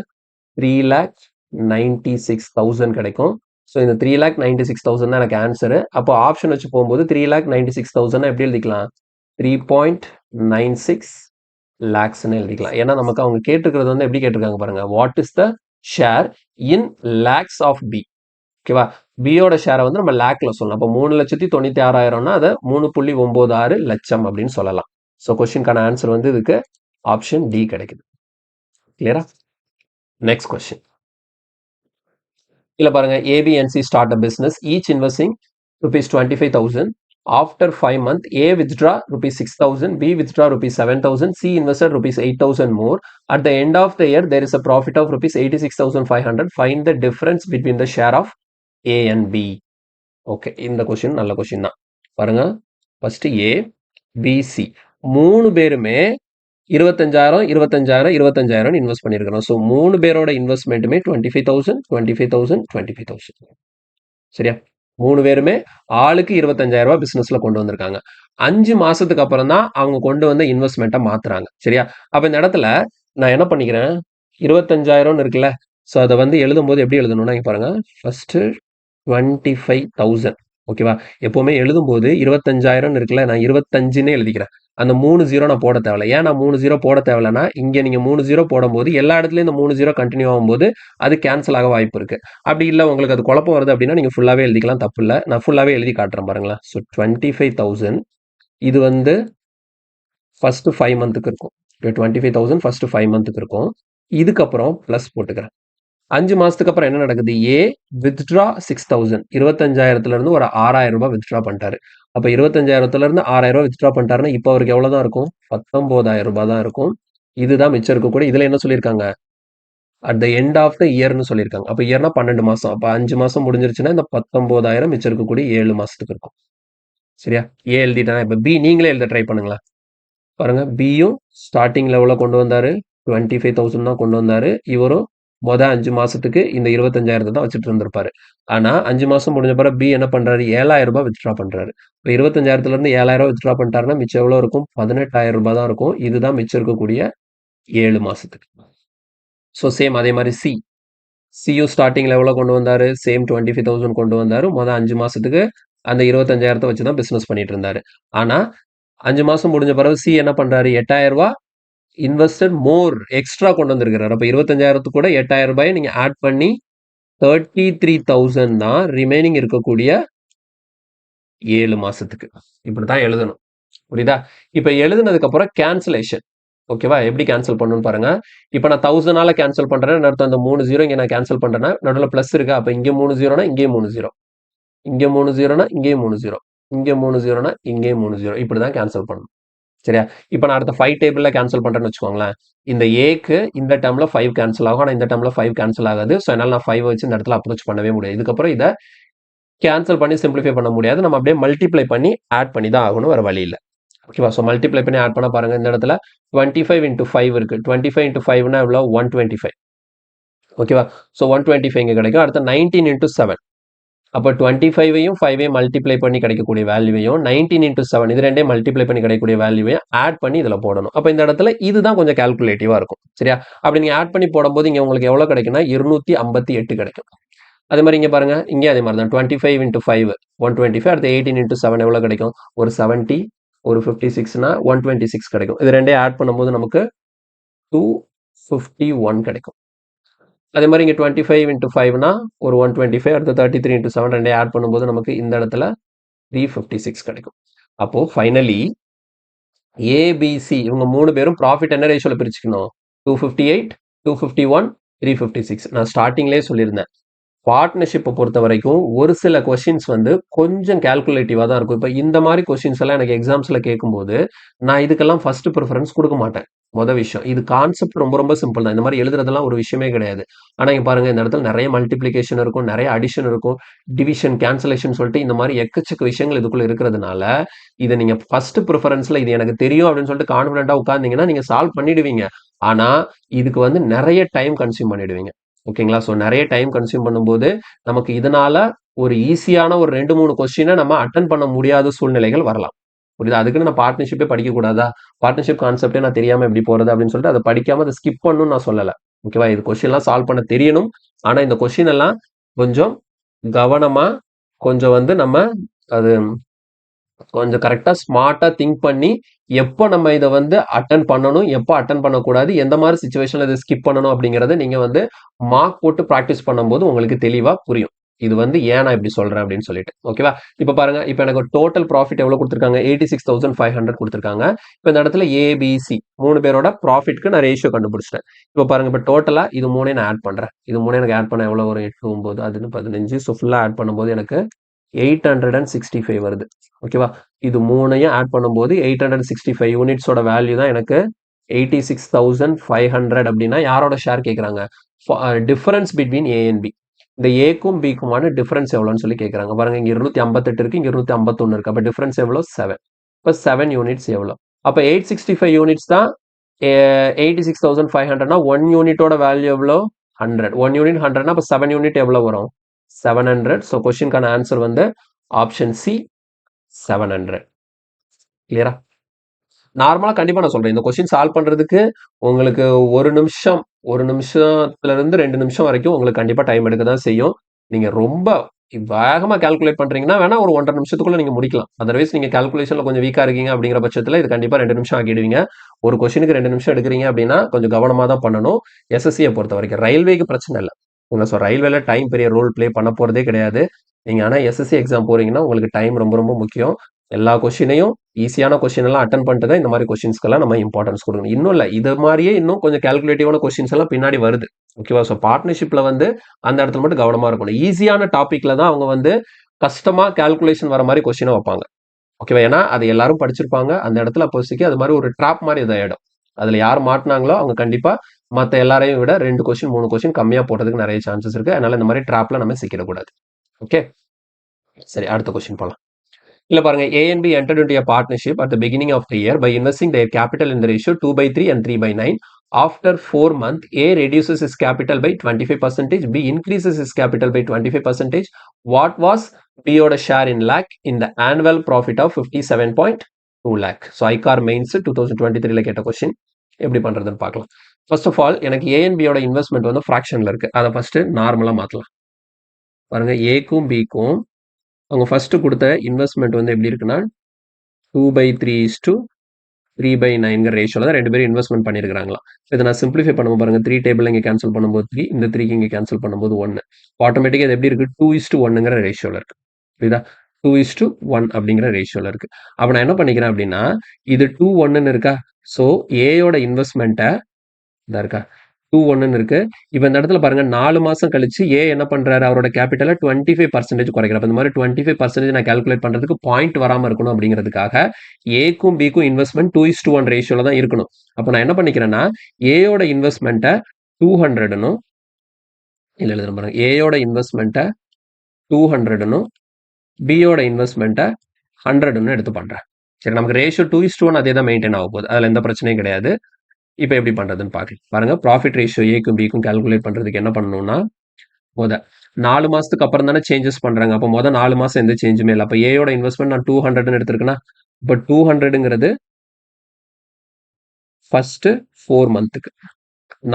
3,96,000 கிடைக்கும். ஸோ இந்த 3,96,000 தான் எனக்கு ஆன்சரு. அப்போ ஆப்ஷன் வச்சு போகும்போது 3,96,000 எப்படி எழுதிக்கலாம்? 3.96 லேக்ஸ்ன்னு எழுதிக்கலாம். ஏன்னா நமக்கு அவங்க கேட்டிருக்கிறது வந்து எப்படி கேட்டிருக்காங்க பாருங்க. What is the share in lakhs of B? ஓகேவா? பியோட ஷேரை வந்து நம்ம லேக்ல சொல்லலாம். அப்போ 3,96,000னா அதை 3.96 லட்சம் அப்படின்னு சொல்லலாம். ஸோ கொஸ்டின்கான ஆன்சர் வந்து இதுக்கு ஆப்ஷன் டி கிடைக்குது. கிளியரா? Next question. இல்ல பாருங்க. A B and C start a business each investing ₹25,000. After 5 months, A withdraw ₹6,000, B withdraw ₹7,000, C invested ₹8,000 more. At the end of the year, there is a profit of ₹86,500. Find the difference between the share of A and B. Okay, இந்த கொஸ்டின் நல்ல கொஸ்டின் தான். பாருங்க, ஃபர்ஸ்ட் ஏ, பி, சி 3 பேருமே 25,000 25,000 25,000 இன்வெஸ்ட் பண்ணியிருக்கிறோம். ஸோ 3 பேரோட இன்வெஸ்ட்மெண்ட்டுமே 25,000 25,000 25,000. சரியா? 3 பேருமே ஆளுக்கு 25,000 ரூபாய் பிசினஸ்ல கொண்டு வந்திருக்காங்க. 5 மாசத்துக்கு அப்புறம் தான் அவங்க கொண்டு வந்த இன்வெஸ்ட்மெண்ட்டை மாத்துறாங்க. சரியா? அப்ப இந்த இடத்துல நான் என்ன பண்ணிக்கிறேன்? 25,000 இருக்குல்ல, ஸோ அதை வந்து எழுதும்போது எப்படி எழுதணும்னா இங்க பாருங்க. ஃபர்ஸ்ட் 25,000. ஓகேவா? எப்பவுமே எழுதும்போது 25,000 இருக்குல்ல, நான் 25ன்னு எழுதிக்கிறேன். அந்த 3 0 நான் போட தேவையில்ல. ஏன் நான் 3 0 போட தேவையில்லைன்னா, இங்க நீங்க 3 0 போடும்போது எல்லா இடத்துலயும் இந்த 3 0 கண்டினியூ ஆகும்போது அது கேன்சல் ஆக வாய்ப்பு இருக்கு. அப்படி இல்லை உங்களுக்கு அது குழப்பம் வருது அப்படின்னா நீங்க ஃபுல்லாவே எழுதிக்கலாம், தப்பு இல்லை. நான் ஃபுல்லாவே எழுதி காட்டுறேன் பாருங்களேன். ஸோ 25,000 இது வந்து ஃபர்ஸ்ட் 5 மந்த்துக்கு இருக்கும். 25,000 ஃபர்ஸ்ட் 5 மந்த்துக்கு இருக்கும். இதுக்கப்புறம் பிளஸ் போட்டுக்கிறேன். 5 மாசத்துக்கு அப்புறம் என்ன நடக்குது? ஏ வித்ட்ரா 6,000. 25,000ல இருந்து ஒரு 6,000 ரூபாய் வித்ட்ரா பண்ணிட்டாரு. அப்ப 25,000ல இருந்து 6,000 ரூபாய் வித்ட்ரா பண்ணிட்டாருன்னா இப்போ அவருக்கு எவ்வளவுதான் இருக்கும்? 19,000 ரூபாய் தான் இருக்கும். இதுதான் மிச்சம் இருக்கக்கூடிய. இதுல என்ன சொல்லியிருக்காங்க? At the end of the இயர்னு சொல்லியிருக்காங்க. அப்ப இயர்னா 12 மாசம். அப்ப 5 மாசம் முடிஞ்சிருச்சுன்னா இந்த 19,000 மிச்சம் இருக்கக்கூடிய 7 மாசத்துக்கு இருக்கும். சரியா? ஏ எழுதிட்டேன். இப்ப பி நீங்களே எழுத ட்ரை பண்ணுங்களேன். பாருங்க, பியும் ஸ்டார்டிங் லெவல கொண்டு வந்தாரு. 25,000 தான் கொண்டு வந்தாரு. இவரும் 5 மாசத்துக்கு இந்த 25,000 தான் வச்சுட்டு இருந்திருப்பாரு. ஆனா 5 மாசம் முடிஞ்ச பிறகு பி என்ன பண்றாரு? 7,000 ரூபாய் வித்ட்ரா பண்றாரு. இப்போ 25,000ல இருந்து 7,000 வித்ட்ரா பண்ணிட்டாருன்னா மிச்சம் எவ்வளவு இருக்கும்? 18,000 ரூபாய் தான் இருக்கும். இதுதான் மிச்சம் இருக்கக்கூடிய 7 மாசத்துக்கு. ஸோ சேம் அதே மாதிரி சியும் ஸ்டார்டிங் லெவல கொண்டு வந்தாரு. சேம் 25,000 கொண்டு வந்தாரு. 5 மாசத்துக்கு அந்த 25,000 வச்சு தான் பிசினஸ் பண்ணிட்டு இருந்தாரு. ஆனா 5 மாசம் முடிஞ்ச பிறகு சி என்ன பண்றாரு? 8,000 ரூபாய் இன்வெஸ்டட் மோர் எக்ஸ்ட்ரா கொண்டு வந்திருக்கிறார். அப்ப 25,000 கூட 8,000 ரூபாயை நீங்க ஆட் பண்ணி 33,000 தான் ரிமைனிங் இருக்கக்கூடிய 7 மாசத்துக்கு. இப்படித்தான் எழுதணும். புரியுதா? இப்ப எழுதுனதுக்கு அப்புறம் கேன்சலேஷன். ஓகேவா? எப்படி கேன்சல் பண்ணணும்னு பாருங்க. இப்போ நான் 1000ஆல கேன்சல் பண்றேன் அர்த்தம். இந்த 3 0 இங்க நான் கேன்சல் பண்றேன்னா நடுவுல பிளஸ் இருக்கா? அப்ப இங்க 3 0னா இங்கேயும் 3 0. இங்க 3 0னா இங்கேயும் 3 0. இங்க 3 0னா இங்கேயும் 3 0. இப்படிதான் கேன்சல் பண்ணணும். சரியா? இப்போ நான் அடுத்த 5 டேபிள்ல கேன்சல் பண்றேன்னு வச்சுக்கோங்களேன். இந்த ஏக்கு இந்த டேர்ம்ல 5 கேன்சல் ஆகும். ஆனா இந்த டேர்ம்ல 5 கேன்சல் ஆகாது. ஸோ என்னால நான் 5 வச்சு இந்த இடத்துல அப்ரோச் பண்ணவே முடியாது. இதுக்கப்புறம் இத கேன்சல் பண்ணி சிம்பிளிஃபை பண்ண முடியாது. நம்ம அப்படியே மல்டிப்ளை பண்ணி ஆட் பண்ணி தான் ஆகணும். வேற வழி இல்ல. ஓகேவா? ஸோ மல்டிப்ளை பண்ணி ஆட் பண்ண பாருங்க. இந்த இடத்துல 25 இன்டூ 5 இருக்கு. 25 இன்டூ 5னா எவ்வளோ? 125. ஓகேவா? ஸோ 125 இங்க கிடைக்கும். அடுத்து 19 இன்டூ 7. அப்போ 25ஐயும் 5ஐயும் மல்டிப்ளை பண்ணி கிடைக்கக்கூடிய வேல்யூவையும் 19 இன்டூ 7 இது ரெண்டையும் மல்டிப்ளை பண்ணி கிடைக்கக்கூடிய வேல்யூவையும் ஆட் பண்ணி இதில் போடணும். அப்போ இந்த இடத்துல இதுதான் கொஞ்சம் கால்குலேட்டிவா இருக்கும். சரியா? அப்படி நீங்க ஆட் பண்ணி போடும்போது இங்க உங்களுக்கு எவ்வளவு கிடைக்கும்னா 258 கிடைக்கும். அதே மாதிரி இங்க பாருங்க. இங்கே அதே மாதிரி தான் 25 இன்டூ 5 125. அடுத்து 18 இன்டூ 7 எவ்வளவு கிடைக்கும்? ஒரு 70, ஒரு 56னா 126 கிடைக்கும். இது ரெண்டையும் ஆட் பண்ணும்போது நமக்கு 251 கிடைக்கும். அதே மாதிரி இங்க 25 இன்டூ 5னா ஒரு 125. அடுத்து 33 இன்டூ 7 ரெண்டையும் ஆட் பண்ணும்போது நமக்கு இந்த இடத்துல 356 கிடைக்கும். அப்போ ஃபைனலி ஏபிசி இவங்க 3 பேரும் ப்ராஃபிட் என்ன ரேஷியோல பிரிச்சுக்கணும்? 258, 251, 356. நான் ஸ்டார்டிங்லேயே சொல்லியிருந்தேன். பார்ட்னர்ஷிப்பை பொறுத்த வரைக்கும் ஒரு சில கொஷின்ஸ் வந்து கொஞ்சம் கால்குலேட்டிவாக தான் இருக்கும். இப்போ இந்த மாதிரி கொஷின்ஸ் எல்லாம் எனக்கு எக்ஸாம்ஸில் கேட்கும்போது நான் இதுக்கெல்லாம் ஃபர்ஸ்ட் ப்ரிஃபரன்ஸ் கொடுக்க மாட்டேன். மொதல் விஷயம் இது கான்செப்ட் ரொம்ப ரொம்ப சிம்பிள் தான். இந்த மாதிரி எழுதுறதெல்லாம் ஒரு விஷயமே கிடையாது. ஆனால் இங்கே பாருங்க இந்த இடத்துல நிறைய மல்டிப்ளிகேஷன் இருக்கும், நிறைய அடிஷன் இருக்கும், டிவிஷன் கேன்சலேஷன் சொல்லிட்டு இந்த மாதிரி எக்கச்சக்க விஷயங்கள் இதுக்குள்ள இருக்கிறதுனால இதை நீங்க ஃபர்ஸ்ட் ப்ரிஃபரன்ஸ்ல இது எனக்கு தெரியும் அப்படின்னு சொல்லிட்டு கான்ஃபிடென்ட்டா உட்கார்ந்தீங்கன்னா நீங்க சால்வ் பண்ணிடுவீங்க. ஆனா இதுக்கு வந்து நிறைய டைம் கன்சியூம் பண்ணிடுவீங்க. ஓகேங்களா? ஸோ நிறைய டைம் கன்சியூம் பண்ணும்போது நமக்கு இதனால ஒரு ஈஸியான ஒரு 2, 3 கொஸ்டினை நம்ம அட்டன் பண்ண முடியாத சூழ்நிலைகள் வரலாம். புரியுதா? அதுக்குன்னு நான் பார்ட்னர்ஷிப்பே படிக்க கூடாதா? பார்ட்னர்ஷிப் கான்செப்டே நான் தெரியாம எப்படி போறது அப்படின்னு சொல்லிட்டு அதை படிக்காம அதை ஸ்கிப் பண்ணணும்னு நான் சொல்லல. ஓகேவா? இது கொஸ்டின் எல்லாம் சால்வ் பண்ண தெரியணும். ஆனா இந்த கொஸ்டின் எல்லாம் கொஞ்சம் கவனமா கொஞ்சம் வந்து நம்ம அது கொஞ்சம் கரெக்டா ஸ்மார்ட்டா திங்க் பண்ணி எப்போ நம்ம இதை வந்து அட்டன் பண்ணணும், எப்போ அட்டன் பண்ணக்கூடாது, எந்த மாதிரி சுச்சுவேஷன்ல இதை ஸ்கிப் பண்ணணும் அப்படிங்கறத நீங்க வந்து மார்க் போட்டு ப்ராக்டிஸ் பண்ணும்போது உங்களுக்கு தெளிவா புரியும். இது வந்து ஏன் நான் இப்படி சொல்றேன் அப்படின்னு சொல்லிட்டு. ஓகேவா? இப்ப பாருங்க. இப்ப எனக்கு டோட்டல் ப்ராஃபிட் எவ்வளவு கொடுத்திருக்காங்க? 86,500 கொடுத்திருக்காங்க. இப்ப இந்த இடத்துல ஏபிசி 3 பேரோட ப்ராஃபிட்க்கு நான் ரேஷியோ கண்டுபிடிச்சிட்டேன். இப்ப பாருங்க. இப்ப டோட்டலா இது 3 நான் ஆட் பண்றேன். இது 3 எனக்கு ஆட் பண்ண எவ்வளவு வரும்? 8, 9, அது 15. ஸோ ஃபுல்லா ஆட் பண்ணும்போது எனக்கு 865 வருது. ஓகேவா? இது 3ஐயும் ஆட் பண்ணும்போது 865 யூனிட்ஸோட வேல்யூ தான் எனக்கு 86,500 அப்படின்னா யாரோட ஷேர் கேட்குறாங்க? Difference between A and B. இந்த ஏக்கும் பிக்குமான டிஃபரன்ஸ் எவ்வளோன்னு சொல்லி கேட்குறாங்க. பாருங்க இங்க 258 இருக்கு, இங்க 251 இருக்கு. அப்போ டிஃபரன்ஸ் எவ்வளோ? 7. இப்போ 7 யூனிட்ஸ் எவ்வளோ? அப்போ 865 யூனிட்ஸ் தான் 86,500னா 1 யூனிட்டோட வேல்யூ எவ்வளோ? 100. 1 யூனிட் 100னா அப்போ 7 யூனிட் எவ்வளோ வரும்? 700. ஸோ கொஸ்டின்கான ஆன்சர் வந்து ஆப்ஷன் சி 700. கிளியரா? நார்மலா கண்டிப்பா நான் சொல்றேன். இந்த கொஸ்டின் சால்வ் பண்றதுக்கு உங்களுக்கு 1 நிமிஷம் 1 நிமிஷத்துல இருந்து 2 நிமிஷம் வரைக்கும் உங்களுக்கு கண்டிப்பா டைம் எடுக்க தான் செய்யும். நீங்க ரொம்ப வேகமா கால்குலேட் பண்றீங்கன்னா வேணா ஒரு 1 1/2 நிமிஷத்துக்குள்ள நீங்க முடிக்கலாம். அதர்வைஸ் நீங்க கால்குலேஷன்ல கொஞ்சம் வீக்கா இருக்கீங்க அப்படிங்கிற பட்சத்துல இது கண்டிப்பா 2 நிமிஷம் ஆக்கிடுவீங்க. ஒரு கொஸ்டினுக்கு 2 நிமிஷம் எடுக்கிறீங்க அப்படின்னா கொஞ்சம் கவனமா தான் பண்ணணும். எஸ்எஸ்சியை பொறுத்த வரைக்கும் ரயில்வேக்கு பிரச்சனை இல்ல. ரயில்வேல டைம் பெரிய ரோல் ப்ளே பண்ண போறதே கிடையாது. நீங்க ஆனா எஸ்எஸ்சி எக்ஸாம் போறீங்கன்னா உங்களுக்கு டைம் ரொம்ப ரொம்ப முக்கியம். எல்லா கொஸ்டினையும் ஈஸியான கொஸ்டின் எல்லாம் அட்டன் பண்ணிட்டு தான் இந்த மாதிரி கொஸ்டின்ஸ்க்கெல்லாம் நம்ம இம்பார்ட்டன்ஸ் கொடுக்கணும். இன்னும் இல்லை இது மாதிரியே இன்னும் கொஞ்சம் கால்குலேட்டிவான கொஸ்டின்ஸ் எல்லாம் பின்னாடி வருது. ஓகேவா? ஸோ பார்ட்னர்ஷிப்ல வந்து அந்த இடத்துல மட்டும் கவனமா இருக்கணும். ஈஸியான டாபிக்ல தான் அவங்க வந்து கஷ்டமா கால்குலேஷன் வர மாதிரி கொஸ்டினை வைப்பாங்க. ஓகேவா? ஏன்னா அது எல்லாரும் படிச்சிருப்பாங்க. அந்த இடத்துல அப்போதைக்கு அது மாதிரி ஒரு ட்ராப் மாதிரி இதாயிடும். அதுல யார் மாட்டினாங்களோ அவங்க கண்டிப்பா மற்ற எல்லாரையும் விட 2 கொஸ்டின் 3 கொஸ்டின் கம்மியா போடுறதுக்கு நிறைய சான்சஸ் இருக்கு. அதனால இந்த மாதிரி ட்ராப்ல நம்ம சிக்கிடக்கூடாது. ஓகே, சரி அடுத்த கொஸ்டின் போலாம். இல்ல பாருங்க. A and B entered into a partnership at the beginning of the year by investing their capital in the ratio 2/3 and 3/9. After 4 months, A reduces his capital by 25%, B increases his capital by 25%. What was B ஓட share in lakh in the annual profit of 57.2 lakh? So ICAR mains 2023ல கேட்ட கொஸ்டின் எப்படி பண்றதுன்னு பார்க்கலாம். ஃபர்ஸ்ட் ஆஃப் ஆல் எனக்கு A and B ஓட இன்வெஸ்ட்மெண்ட் வந்து ஃபிராக்ஷன்ல இருக்கு. அதை ஃபர்ஸ்ட் நார்மலா மாத்தலாம். பாருங்க ஏக்கும் பிக்கும் அவங்க ஃபர்ஸ்ட் கொடுத்த இன்வெஸ்ட்மெண்ட் வந்து எப்படி இருக்குன்னா 2/3:3/9 ரேஷியோல தான் 2 பேரும் இன்வெஸ்ட்மெண்ட் பண்ணியிருக்காங்களா. இதை நான் சிம்பிளிஃபை பண்ணும்போது பாருங்க 3 டேபிள் இங்கே கேன்சல் பண்ணும்போது 3, இந்த 3க்கு இங்கே கேன்சல் பண்ணும்போது 1. ஆட்டோமேட்டிக்காக இது எப்படி இருக்கு? 2:1ங்கிற ரேஷியோல இருக்கு. புரியுதா? 2:1 அப்படிங்கிற ரேஷியோல இருக்கு. அப்ப நான் என்ன பண்ணிக்கிறேன் அப்படின்னா, இது 2:1ன்னு இருக்கா? ஸோ ஏயோட இன்வெஸ்ட்மெண்ட்டை இதா இருக்கா? 2:1ன்னு இருக்கு. இப்ப இந்த இடத்துல பாருங்க 4 மாசம் கழிச்சு ஏ என்ன பண்றாரு? அவரோட கேபிட்டல 25% குறைக்கிறார். அப்ப இந்த மாதிரி 25% நான் கால்குலேட் பண்றதுக்கு பாயிண்ட் வராம இருக்கணும் அப்படிங்கிறதுக்காக ஏக்கும் பிக்கும் இன்வெஸ்ட்மெண்ட் 2:1 ரேஷியோல தான் இருக்கணும். அப்ப நான் என்ன பண்ணிக்கிறேன்னா, ஏயோட இன்வெஸ்ட்மெண்ட்டை 200ன்னும் இல்ல எழுதுறேன் பாருங்க. ஏயோட இன்வெஸ்ட்மெண்ட்டை 200ன்னும் பியோட இன்வெஸ்ட்மெண்ட்டை 100ன்னு எடுத்து பண்றேன். சரி, நமக்கு ரேஷியோ 2:1 அதே தான் மெயின்டைன் ஆக போகுது. அதுல எந்த பிரச்சனையும் கிடையாது. இப்போ எப்படி பண்றதுன்னு பார்க்கலாம். பாருங்க, ப்ராஃபிட் ரேஷியோ ஏக்கும் பிக்கும் கால்குலேட் பண்றதுக்கு என்ன பண்ணணும்னா, 4 மாசத்துக்கு அப்புறம் தானே சேஞ்சஸ் பண்றாங்க. அப்போ 4 மாசம் எந்த சேஞ்சுமே இல்லை. அப்போ ஏயோட இன்வெஸ்ட்மெண்ட் நான் 200ன்னு எடுத்திருக்கேன்னா, இப்போ 200ங்கிறது ஃபர்ஸ்ட் 4 மந்த்துக்கு.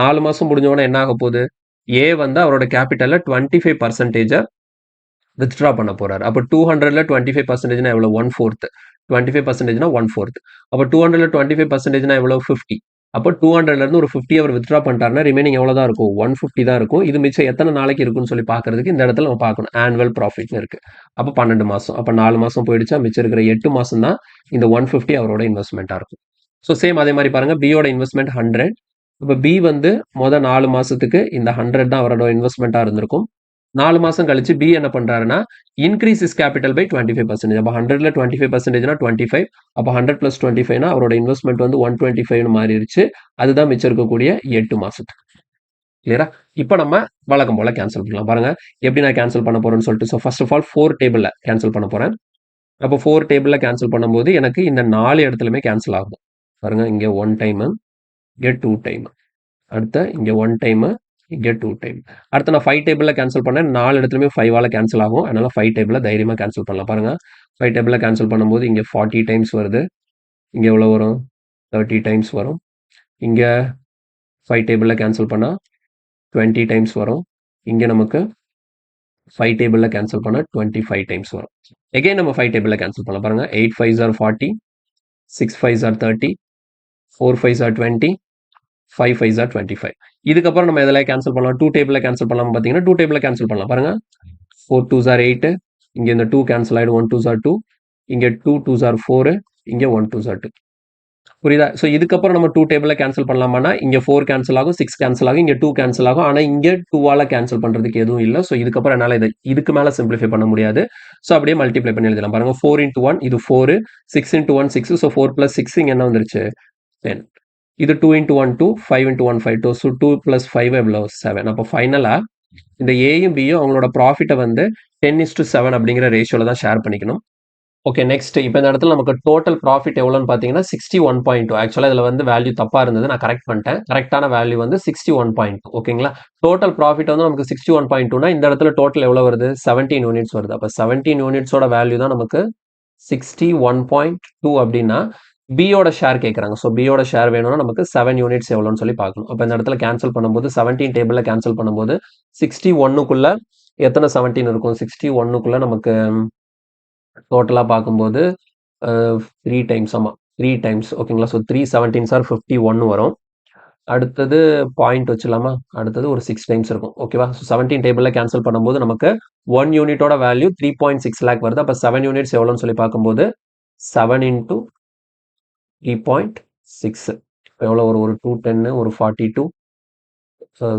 4 மாசம் முடிஞ்ச உடனே என்ன ஆக போகுது? ஏ வந்து அவரோட கேபிட்டல்ல 25% வித்ட்ரா பண்ண போறாரு. அப்போ 200ல 25%னா எவ்வளவு? 1/4. 25%னா 1/4. அப்போ 200ல 25%னா எவ்வளவு? 50. அப்போ 200ல இருந்து ஒரு 50 அவர் வித்ட்ரா பண்ணிட்டாருன்னா ரிமைனிங் எவ்வளவுதான் இருக்கும்? 150 தான் இருக்கும். இது மிச்சம் எத்தனை நாளைக்கு இருக்குன்னு சொல்லி பார்க்கறதுக்கு இந்த இடத்துல நம்ம பார்க்கணும். ஆனுவல் ப்ராஃபிட்னு இருக்கு. அப்போ 12 மாசம். அப்போ 4 மாசம் போயிடுச்சா, மிச்சம் இருக்கிற 8 மாசம் தான் இந்த 150 அவரோட இன்வெஸ்ட்மெண்ட்டா இருக்கும். ஸோ சேம் அதே மாதிரி பாருங்க, பியோட இன்வெஸ்ட்மெண்ட் 100. இப்போ பி வந்து 4 மாசத்துக்கு இந்த 100 தான் அவரோட இன்வெஸ்ட்மெண்ட்டா இருந்திருக்கும். 4 மாசம் கழிச்சு பி என்ன பண்றாருன்னா, இன்க்ரீஸ் இஸ் கேபிட்டல் பை 25%. அப்போ 100ல 25%னா 25. அப்போ 100 + 25னா அவரோட இன்வெஸ்ட்மெண்ட் வந்து 125ன்னு மாறிடுச்சு. அதுதான் மிச்சம் இருக்கக்கூடிய 8 மாசத்துக்கு. கிளியரா? இப்போ நம்ம வழக்கம் போல கேன்சல் பண்ணலாம். பாருங்க எப்படி நான் கேன்சல் பண்ண போறேன்னு சொல்லிட்டு. ஸோ ஃபர்ஸ்ட் ஆஃப் ஆல் 4 டேபிள்ல கேன்சல் பண்ண போறேன். அப்போ 4 டேபிள்ல கேன்சல் பண்ணும்போது எனக்கு இந்த 4 இடத்துலயுமே கேன்சல் ஆகும். பாருங்க, இங்க 1 டைம், இங்க 2 டைம், அடுத்த இங்க 1 டைம், இங்க 2 டைம். அடுத்து நான் 5 டேபிள்ல கேன்சல் பண்ணேன். 4 இடத்துலயுமே 5ஆல கேன்சல் ஆகும். அதனால 5 டேபிள்ல தைரியமா கேன்சல் பண்ணலாம். பாருங்க, 5 டேபிள்ல கேன்சல் பண்ணும்போது இங்க 40 டைம்ஸ் வருது. இங்க எவ்வளவு வரும்? 30 டைம்ஸ் வரும். இங்க 5 டேபிள்ல கேன்சல் பண்ணா 20 டைம்ஸ் வரும். இங்க நமக்கு 5 டேபிள்ல கேன்சல் பண்ணா 25 டைம்ஸ் வரும். எகைன் நம்ம 5 டேபிள்ல கேன்சல் பண்ணலாம். பாருங்க, 8 5s are 40, 6 5s are 30, 4 5s are 20, 5 5s are 25. இதுக்கப்புறம் நம்ம எதில் கேன்சல் பண்ணலாம்? 2 டேபிள்ல கேன்சல் பண்ணலாம். பார்த்தீங்கன்னா 2 டேபிள்ல கேன்சல் பண்ணலாம். பாருங்க, 4 2s are 8, இங்க இந்த 2 கேன்சல் ஆயிடும். 1 2s are 2, இங்க 2 2s are 4, இங்க 1 2s are 2. புரியுதா? ஸோ இதுக்கப்புறம் நம்ம 2 டேபிள்ல கேன்சல் பண்ணலாமான்னா, இங்க 4 கேன்சல் ஆகும், 6 கேன்சல் ஆகும், இங்க 2 கேன்சல் ஆகும். ஆனா இங்க 2ஆல கேன்சல் பண்றதுக்கு எதுவும் இல்லை. ஸோ இதுக்கப்புறம் என்னால இதுக்கு மேல சிம்பிளிஃபை பண்ண முடியாது. ஸோ அப்படியே மல்டிப்ளை பண்ணி எழுதலாம். பாருங்க, 4 × 1 இது 4, 6 × 1 6. ஸோ 4 + 6 இங்க என்ன வந்துருச்சு? 10. இது 2 × 1 2, 5 × 1 5 2. ஸோ 2 + 5 எவ்வளோ? 7. அப்போ ஃபைனலா இந்த ஏயும் பியும் அவங்களோட ப்ராஃபிட்டை வந்து 10:7 அப்படிங்கிற ரேஷியோல தான் ஷேர் பண்ணிக்கணும். ஓகே, நெக்ஸ்ட் இப்போ இந்த இடத்துல நமக்கு டோட்டல் ப்ராஃபிட் எவ்வளோன்னு பார்த்தீங்கன்னா 61.2. ஆக்சுவலாக இதில் வந்து வேல்யூ தப்பாக இருந்தது, நான் கரெக்ட் பண்ணிட்டேன். கரெக்டான வேல்யூ வந்து 61.2. ஓகேங்களா? டோட்டல் ப்ராஃபிட் வந்து நமக்கு 61.2னா இந்த இடத்துல டோட்டல் எவ்வளோ வருது? 17 யூனிட்ஸ் வருது. அப்போ 17 யூனிட்ஸோட வேல்யூ தான் நமக்கு 61.2 அப்படின்னா பியோட ஷேர் கேட்குறாங்க. ஸோ பியோட ஷேர் வேணும்னா நமக்கு 7 யூனிட்ஸ் எவ்வளோன்னு சொல்லி பார்க்கணும். அப்போ இந்த இடத்துல கேன்சல் பண்ணும்போது 17 டேபிளில் கேன்சல் பண்ணும்போது 61க்குள்ள எத்தனை 17 இருக்கும்? 61க்குள்ள நமக்கு டோட்டலாக பார்க்கும்போது 3 டைம்ஸ். ஆமாம், 3 டைம்ஸ். ஓகேங்களா? ஸோ 3 17s are 51 வரும். அடுத்தது பாயிண்ட் வச்சுலாமா? அடுத்தது ஒரு 6 டைம்ஸ் இருக்கும். ஓகேவா? ஸோ 17 டேபிளில் கேன்சல் பண்ணும்போது நமக்கு 1 யூனிட்டோட வேல்யூ 3.6 லேக் வருது. அப்போ 7 யூனிட்ஸ் எவ்வளோன்னு சொல்லி பார்க்கும்போது 7 × 3.6 எவ்வளோ? ஒரு 210, ஒரு 42.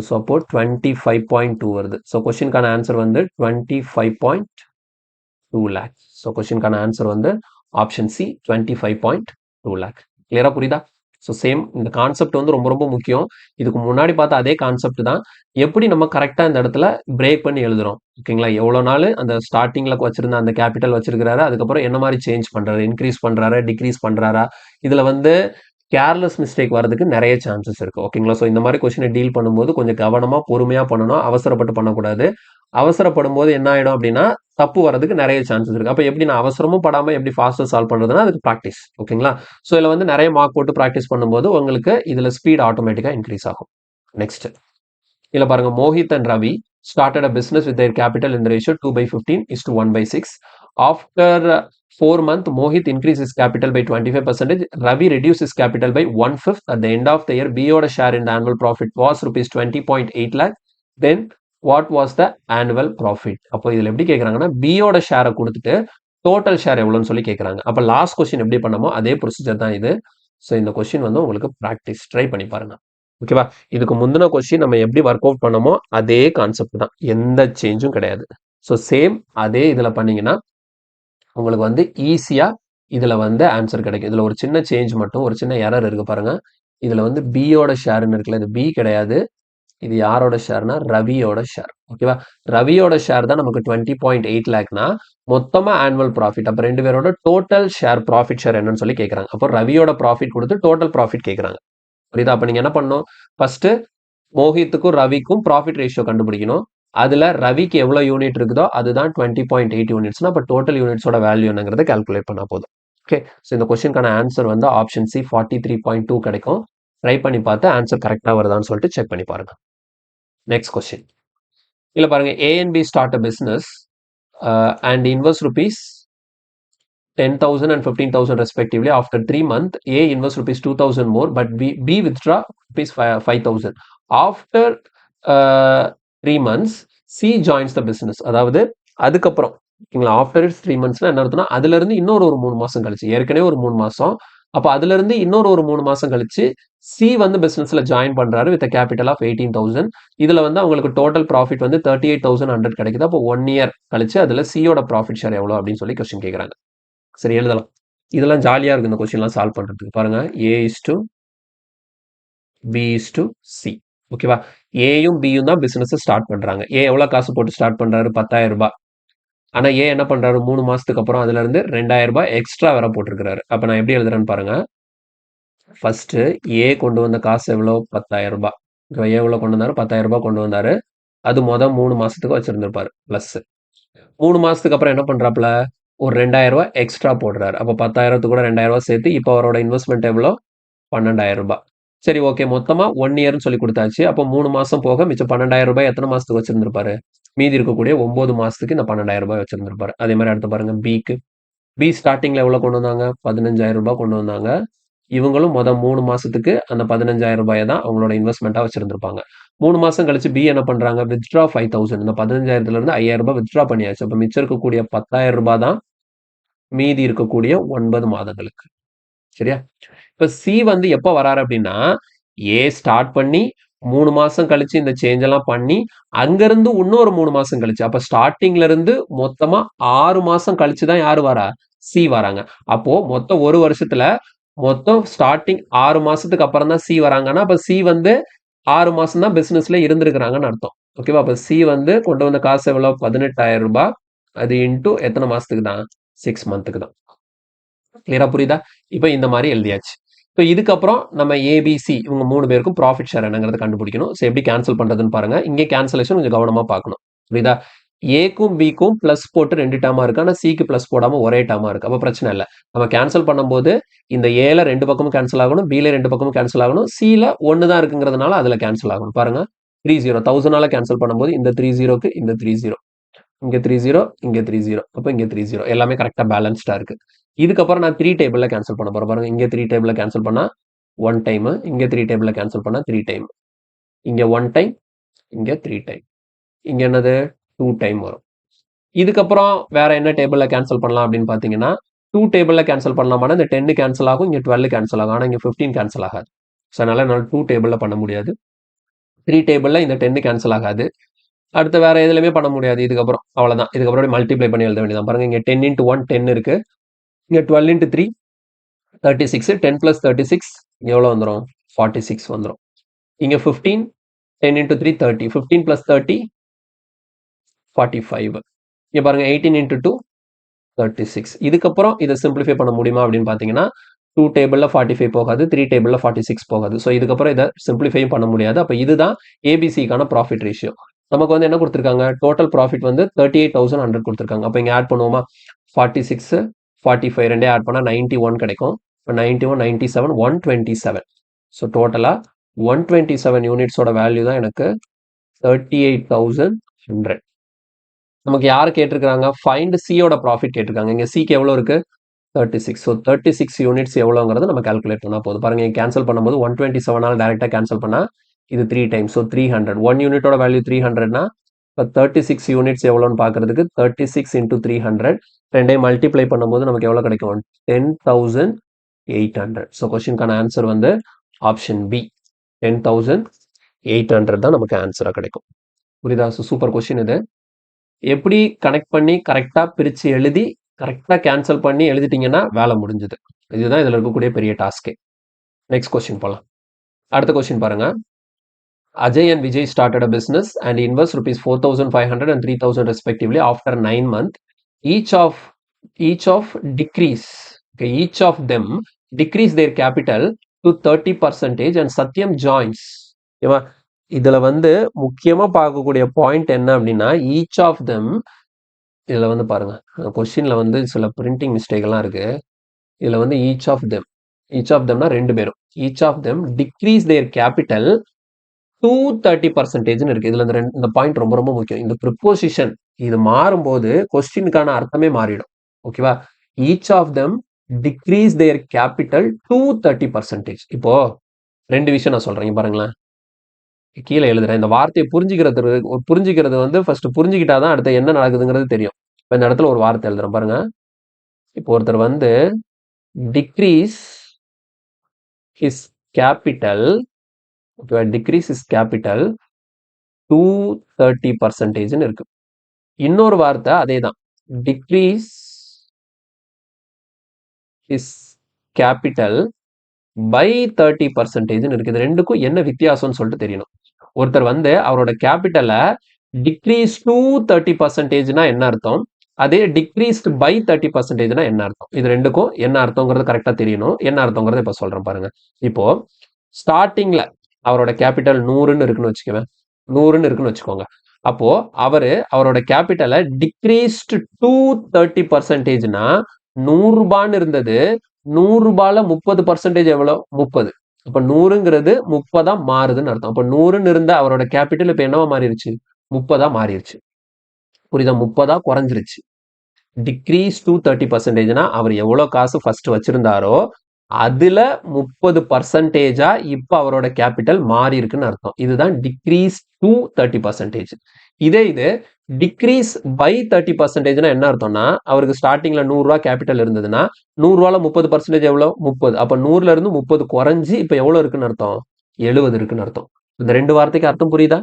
ஸோ அப்போ 25.2 வருது. ஸோ கொஸ்டினுக்கான ஆன்சர் வந்து 25.2 லேக். ஸோ கொஸ்டினுக்கான ஆன்சர் வந்து ஆப்ஷன் சி 25.2 லேக். கிளியரா புரியுதா? ஸோ சேம் இந்த கான்செப்ட் வந்து ரொம்ப ரொம்ப முக்கியம். இதுக்கு முன்னாடி பார்த்த அதே கான்செப்ட் தான். எப்படி நம்ம கரெக்டாக இந்த இடத்துல பிரேக் பண்ணி எழுதுறோம். ஓகேங்களா? எவ்வளோ நாள் அந்த ஸ்டார்டிங்கில் வச்சிருந்த அந்த கேபிட்டல் வச்சிருக்கிறாரு, அதுக்கப்புறம் என்ன மாதிரி சேஞ்ச் பண்ணுறாரு, இன்க்ரீஸ் பண்ணுறாரா, டிக்ரீஸ் பண்ணுறாரா, இதில் வந்து கேர்லெஸ் மிஸ்டேக் வரதுக்கு நிறைய சான்சஸ் இருக்குது. ஓகேங்களா? ஸோ இந்த மாதிரி கொஸ்டினை டீல் பண்ணும்போது கொஞ்சம் கவனமாக பொறுமையாக பண்ணணும். அவசரப்பட்டு பண்ணக்கூடாது. அவசரப்படும் போது என்ன ஆகிடும் அப்படின்னா தப்பு வரதுக்கு நிறைய சான்சஸ் இருக்குது. அப்போ எப்படி நான் அவசரமும் படாமல் எப்படி ஃபாஸ்ட்டாக சால்வ் பண்ணுறதுனா அதுக்கு ப்ராக்டிஸ். ஓகேங்களா? ஸோ இதில் வந்து நிறைய மார்க் போட்டு ப்ராக்டிஸ் பண்ணும்போது உங்களுக்கு இதில் ஸ்பீட் ஆட்டோமேட்டிக்காக இன்க்ரீஸ் ஆகும். நெக்ஸ்ட் இதில் பாருங்க, Mohit and Ravi started a business with their capital in the ratio 2/15:1/6. After 4 months, Mohit increased his capital by 25%. Ravi reduced his capital by 1/5. At the end of the year, B-oda share in the annual profit was rupees 20.8 lakh. Then what was the annual profit? அப்போ இதில் எப்படி கேட்குறாங்கன்னா பியோட ஷேரை கொடுத்துட்டு டோட்டல் ஷேர் எவ்வளோன்னு சொல்லி கேட்குறாங்க. அப்போ லாஸ்ட் கொஸ்டின் எப்படி பண்ணமோ அதே ப்ரொசீஜர் தான் இது. ஸோ இந்த கொஸ்டின் வந்து உங்களுக்கு ப்ராக்டிஸ் ட்ரை பண்ணி பாருங்க. ஓகேவா? இதுக்கு முந்தின கொஸ்டின் நம்ம எப்படி ஒர்க் அவுட் பண்ணமோ அதே கான்செப்ட் தான், எந்த சேஞ்சும் கிடையாது. ஸோ சேம் அதே இதில் பண்ணீங்கன்னா உங்களுக்கு வந்து ஈஸியா இதுல வந்து ஆன்சர் கிடைக்கும். இதுல ஒரு சின்ன சேஞ்ச் மட்டும், ஒரு சின்ன எரர் இருக்கு பாருங்க. இதுல வந்து பியோட ஷேர்னு இருக்குல்ல, இது பி கிடையாது. இது யாரோட ஷேர்னா ரவியோட ஷேர். ஓகேவா? ரவியோட ஷேர் தான் நமக்கு 20.8 லேக்னா மொத்தமா ஆனுவல் ப்ராஃபிட். அப்ப ரெண்டு பேரோட டோட்டல் ஷேர் ப்ராஃபிட் ஷேர் என்னன்னு சொல்லி கேட்கறாங்க. அப்போ ரவியோட ப்ராஃபிட் கொடுத்து டோட்டல் ப்ராஃபிட் கேட்கறாங்க. புரியுதா? அப்ப நீங்க என்ன பண்ணணும்? ஃபர்ஸ்ட் மோஹித்துக்கும் ரவிக்கும் ப்ராஃபிட் ரேஷியோ கண்டுபிடிக்கணும். அதுல ரவிக்கு எவ்வளவு யூனிட் இருக்குதோ அதுதான் 20.8 யூனிட்ஸ்னா அப்ப டோட்டல் யூனிட்ஸோட வேல்யூ என்னங்கிறத கால்குலேட் பண்ணா போதும். ஓகே, ஸோ இந்த கொஸ்டினுக்கான ஆன்சர் வந்து ஆப்ஷன் சி 43.2 கிடைக்கும். ட்ரை பண்ணி பார்த்து ஆன்சர் கரெக்டா வருதான்னு சொல்லிட்டு செக் பண்ணி பாருங்க. நெக்ஸ்ட் கொஸ்டின் இல்ல பாருங்க, ஏ and B start a business and invest rupees 10,000 and 15,000 respectively. After 3 months, A invest rupees 2,000 more, but B withdraw rupees 5,000. After 3 months, C joins the business. அதாவது அதுக்கப்புறம் ஆஃப்டர் 3 மந்த்ஸ்னா என்ன அர்த்தம்னா அதுல இருந்து இன்னொரு ஒரு 3 மாசம் கழிச்சு, ஏற்கனவே ஒரு 3 மாசம், அப்ப அதுல இருந்து இன்னொரு ஒரு 3 மாசம் கழிச்சு சி வந்து பிசினஸ்ல ஜாயின் பண்றாரு வித் கேபிட்டல் ஆஃப் 18,000. இதுல வந்து அவங்களுக்கு டோட்டல் ப்ராஃபிட் வந்து 38,100 கிடைக்குது. அப்போ 1 இயர் கழிச்சு அதுல சியோட ப்ராஃபிட் ஷேர் எவ்வளவு அப்படின்னு சொல்லி கொஸ்டின் கேட்கறாங்க. சரி, எழுதலாம். இதெல்லாம் ஜாலியா இருக்கு இந்த கொஸ்டின்லாம் சால்வ் பண்றதுக்கு. பாருங்க, A is to B is to C. ஓகேவா? ஏயும் பியும் தான் பிசினஸ் ஸ்டார்ட் பண்றாங்க. ஏ எவ்வளவு காசு போட்டு ஸ்டார்ட் பண்றாரு? 10,000 ரூபாய். ஆனா ஏ என்ன பண்றாரு? 3 மாசத்துக்கு அப்புறம் அதுல இருந்து 2,000 ரூபாய் எக்ஸ்ட்ரா வேற போட்டிருக்காரு. அப்ப நான் எப்படி எழுதுறேன்னு பாருங்க. ஃபர்ஸ்ட் ஏ கொண்டு வந்த காசு எவ்வளவு? 10,000 ரூபாய். ஏ எவ்வளவு கொண்டு வந்தாரு? 10,000 ரூபாய் கொண்டு வந்தாரு. அது 3 மாசத்துக்கு வச்சிருந்திருப்பாரு பிளஸ். 3 மாசத்துக்கு அப்புறம் என்ன பண்றாப்ல? ஒரு 2,000 ரூபாய் எக்ஸ்ட்ரா போடுறாரு. அப்ப 10,000 கூட 2,000 ரூபாய் சேர்த்து இப்போ அவரோட இன்வெஸ்ட்மெண்ட் எவ்வளோ? 12,000 ரூபாய். சரி, ஓகே, மொத்தமா 1 இயர்னு சொல்லி கொடுத்தாச்சு. அப்போ 3 மாசம் போக மிச்சம் 12,000 ரூபாய் எத்தனை மாசத்துக்கு வச்சிருந்திருப்பாரு? மீதி இருக்கக்கூடிய 9 மாசத்துக்கு இந்த 12,000 ரூபாய் வச்சிருந்திருப்பாரு. அதே மாதிரி அடுத்து பாருங்க, பிக்கு. பி ஸ்டார்டிங்ல எவ்வளவு கொண்டு வந்தாங்க? 15,000 ரூபாய் கொண்டு வந்தாங்க. இவங்களும் 3 மாசத்துக்கு அந்த 15,000 ரூபாயை தான் அவங்களோட இன்வெஸ்ட்மெண்ட்டா வச்சிருந்திருப்பாங்க. 3 மாசம் கழிச்சு பி என்ன பண்றாங்க? வித்ட்ரா 5,000. இந்த 15,000ல இருந்து 5,000 ரூபாய் வித்ட்ரா பண்ணியாச்சு. அப்ப மிச்சம் இருக்கக்கூடிய 10,000 ரூபாய் தான் மீதி இருக்கக்கூடிய 9 மாதங்களுக்கு. சரியா? இப்ப சி வந்து எப்ப வராரு அப்படின்னா, ஏ ஸ்டார்ட் பண்ணி 3 மாசம் கழிச்சு இந்த சேஞ்ச் எல்லாம் பண்ணி அங்கிருந்து இன்னொரு 3 மாசம் கழிச்சு, அப்ப ஸ்டார்டிங்ல இருந்து மொத்தமா 6 மாசம் கழிச்சு தான் யாரு வரா? சி வராங்க. அப்போ மொத்தம் ஒரு வருஷத்துல மொத்தம் ஸ்டார்டிங் 6 மாசத்துக்கு அப்புறம் தான் சி வராங்கன்னா அப்ப சி வந்து 6 மாசம் தான் பிசினஸ்ல இருந்திருக்கிறாங்கன்னு அர்த்தம். ஓகேவா? அப்ப சி வந்து கொண்டு வந்த காசு எவ்வளவு? 18,000 ரூபாய். அது இன்டூ எத்தனை மாசத்துக்கு தான்? 6 மந்த்துக்கு தான். கிளியரா புரியுதா? இப்ப இந்த மாதிரி எழுதியாச்சு. இப்போ இதுக்கப்புறம் நம்ம ஏபிசி இவங்க 3 பேருக்கும் ப்ராஃபிட் ஷேர் என்னங்கிறத கண்டுபிடிக்கணும். ஸோ எப்படி கேன்சல் பண்றதுன்னு பாருங்க. இங்கே கேன்சலேஷன் கொஞ்சம் கவனமா பார்க்கணும். புரியுதா? ஏக்கும் பிக்கும் பிளஸ் போட்டு 2 டேர்மா இருக்கு. ஆனா சிக்கு பிளஸ் போடாம ஒரே டேர்மா இருக்கு. அப்ப பிரச்சனை இல்லை. நம்ம கேன்சல் பண்ணும்போது இந்த ஏல 2 பக்கமும் கேன்சல் ஆகணும், பில 2 பக்கமும் கேன்சல் ஆகணும், சில 1 தான் இருக்குங்கிறதுனால அதுல கேன்சல் ஆகணும். பாருங்க, 30 1000 கேன்சல் பண்ணும்போது இந்த 30க்கு இந்த 30, இங்க 30, இங்க 30, அப்ப இங்க 30 எல்லாமே கரெக்டா பேலன்ஸ்டா இருக்கு. இதுக்கப்புறம் நான் 3 டேபிள்ல கேன்சல் பண்ண போறேன். பாருங்க, இங்க 3 டேபிள்ல கேன்சல் பண்ணா 1 டைம், இங்க 3 டேபிள்ல கேன்சல் பண்ணா 3 டைம், இங்க 1 டைம், இங்க 3 டைம், இங்க என்னது 2 டைம் வரும். இதுக்கப்புறம் வேற என்ன டேபிள்ல கேன்சல் பண்ணலாம் அப்படின்னு பாத்தீங்கன்னா 2 டேபிள்ல கேன்சல் பண்ணலாமானா இந்த 10 கேன்சல் ஆகும், இங்க 12 கேன்சல் ஆகும். ஆனா இங்க 15 கேன்சல் ஆகாது. ஸோ அதனால என்னால 2 டேபிள்ல பண்ண முடியாது. 3 டேபிள்ல இந்த 10 கேன்சல் ஆகாது. அடுத்து வேற எதுலையுமே பண்ண முடியாது. இதுக்கப்புறம் அவ்வளவுதான். இதுக்கப்புறம் மல்டிப்ளை பண்ணி எழுத வேண்டியதான். பாருங்க, இங்க 10 into 1 10 இருக்கு, இங்க 12 into 3 36, 10 plus 36 எவ்வளவு வந்துரும்? 46 வந்துரும். இங்க 15, 10 into 3 30, 15 plus 30 45. இங்க பாருங்க, 18 into 2 36. இதுக்கப்புறம் இதை சிம்பிளிஃபை பண்ண முடியுமா அப்படின்னு பாத்தீங்கன்னா 2 டேபிள்ல 45 போகாது, 3 டேபிள்ல 46 போகாது. ஸோ இதுக்கப்புறம் இதை சிம்பிளிஃபை பண்ண முடியாது. அப்ப இதுதான் ஏபிசிக்கான ப்ராஃபிட் ரேஷியோ. நமக்கு வந்து என்ன கொடுத்துருக்காங்க? டோட்டல் ப்ராஃபிட் வந்து 38,100 கொடுத்துருக்காங்க. அப்ப இங்க ஆட் பண்ணுவோமா? 46, 45 ரெண்டே ஆட் பண்ணா 91 கிடைக்கும். 91, 97, 127. ஸோ டோட்டலா 127 யூனிட்ஸோட வேல்யூ தான் எனக்கு 38,100. நமக்கு யார் கேட்டிருக்காங்க? ஃபைண்ட் சியோட ப்ராஃபிட் கேட்டிருக்காங்க. இங்க சிக்கு எவ்வளவு இருக்கு? 36. ஸோ 36 யூனிட்ஸ் எவ்வளோங்கிறது நம்ம கால்குலேட் பண்ணா போதும். பாருங்க, கேன்சல் பண்ணும்போது 127 டைரக்டா கேன்சல் பண்ணா இது 3 டைம்ஸ். ஸோ 300. 1 யூனிட்டோட வேல்யூ 300னா இப்போ 36 யூனிட்ஸ் எவ்வளோன்னு பார்க்கறதுக்கு 36 இன்டூ 300 ரெண்டையும் மல்டிப்ளை பண்ணும்போது நமக்கு எவ்வளோ கிடைக்கும் 10,800. ஸோ கொஸ்டினுக்கான ஆன்சர் வந்து ஆப்ஷன் பி 10,800 தான் நமக்கு ஆன்சராக கிடைக்கும். புரியுதா? ஸோ சூப்பர் கொஸ்டின் இது. எப்படி கனெக்ட் பண்ணி கரெக்டாக பிரித்து எழுதி கரெக்டாக கேன்சல் பண்ணி எழுதிட்டீங்கன்னா வேலை முடிஞ்சுது. இதுதான் இதில் இருக்கக்கூடிய பெரிய டாஸ்கே. நெக்ஸ்ட் கொஸ்டின் போகலாம். அடுத்த கொஸ்டின் பாருங்க. Ajay and Vijay started a business and invest rupees 4,500 and 3,000 respectively after 9 months. Each of them decrease their capital to 30% and Satyam joins. இதுல வந்து முக்கியமா பார்க்கக்கூடிய பாயிண்ட் என்ன அப்படின்னா ஈச் ஆஃப் தெம். இதுல வந்து பாருங்க கொஸ்டின்ல வந்து சில பிரிண்டிங் மிஸ்டேக் எல்லாம் இருக்கு. இதுல வந்து ஈச் ஆஃப் தெம்னா ரெண்டு பேரும் each of them decrease their capital 230% இருக்கு. இதுல இந்த பாயிண்ட் ரொம்ப ரொம்ப முக்கியம். இந்த ப்ரிப்போசிஷன் இது மாறும்போது கொஸ்டினுக்கான அர்த்தமே மாறிடும். ஓகேவா? Each of them decrease their capital 230%. இப்போ ரெண்டு விஷயம் நான் சொல்றேன் பாருங்களேன். கீழே எழுதுறேன். இந்த வார்த்தையை புரிஞ்சுக்கிறது வந்து ஃபர்ஸ்ட் புரிஞ்சுக்கிட்டாதான் அடுத்த என்ன நடக்குதுங்கிறது தெரியும். இப்போ இந்த இடத்துல ஒரு வார்த்தை எழுதுறேன் பாருங்க. இப்போ ஒருத்தர் வந்து decrease his capital, decrease his capital 230% இருக்கு. இன்னொரு வார்த்தை அதே தான், டிக்ரீஸ் இஸ் கேபிட்டல் பை 30% இருக்கு. இது ரெண்டுக்கும் என்ன வித்தியாசம்னு சொல்லிட்டு தெரியணும். ஒருத்தர் வந்து அவரோட கேபிட்டலை டிக்ரீஸ் டு 30%னா என்ன அர்த்தம், அதே டிக்ரீஸ்ட் பை 30%னா என்ன அர்த்தம், இது ரெண்டுக்கும் என்ன அர்த்தங்கிறது கரெக்டா தெரியணும். என்ன அர்த்தங்கிறத இப்ப சொல்றேன் பாருங்க. இப்போ ஸ்டார்டிங்ல அவரோட கேபிட்டல் 100ன்னு இருக்குன்னு வச்சுக்கோங்க. அப்போ அவரோட கேபிட்டலை டிக்ரீஸ்ட் டு 30%னா 100 ரூபான்னு இருந்தது, 100 ரூபாயில 30% எவ்வளவு 30. அப்ப 100ங்கிறது 30 மாறுதுன்னு அர்த்தம். அப்ப 100ன்னு இருந்த அவரோட கேபிட்டல் இப்ப என்னவா மாறிடுச்சு 30 மாறிடுச்சு. புரியுதா? 30 குறைஞ்சிருச்சு. டிக்ரீஸ் டு 30%னா அவர் எவ்வளவு காசு ஃபர்ஸ்ட் வச்சிருந்தாரோ அதுல 30%, இப்ப அவரோட கேபிட்டல் மாறி இருக்குன்னு அர்த்தம். இதுதான் டிக்ரீஸ் டு 30%. இது டிக்ரீஸ் பை 30%னா என்ன அர்த்தம்னா அவருக்கு ஸ்டார்டிங்ல 100 ரூபாய் கேபிட்டல் இருந்ததுன்னா 100 ரூபாயில 30% எவ்வளவு 30. அப்ப 100ல இருந்து 30 குறைஞ்சி இப்ப எவ்வளவு இருக்குன்னு அர்த்தம் 70 இருக்குன்னு அர்த்தம். இந்த ரெண்டு வார்த்தைக்கு அர்த்தம் புரியுதா?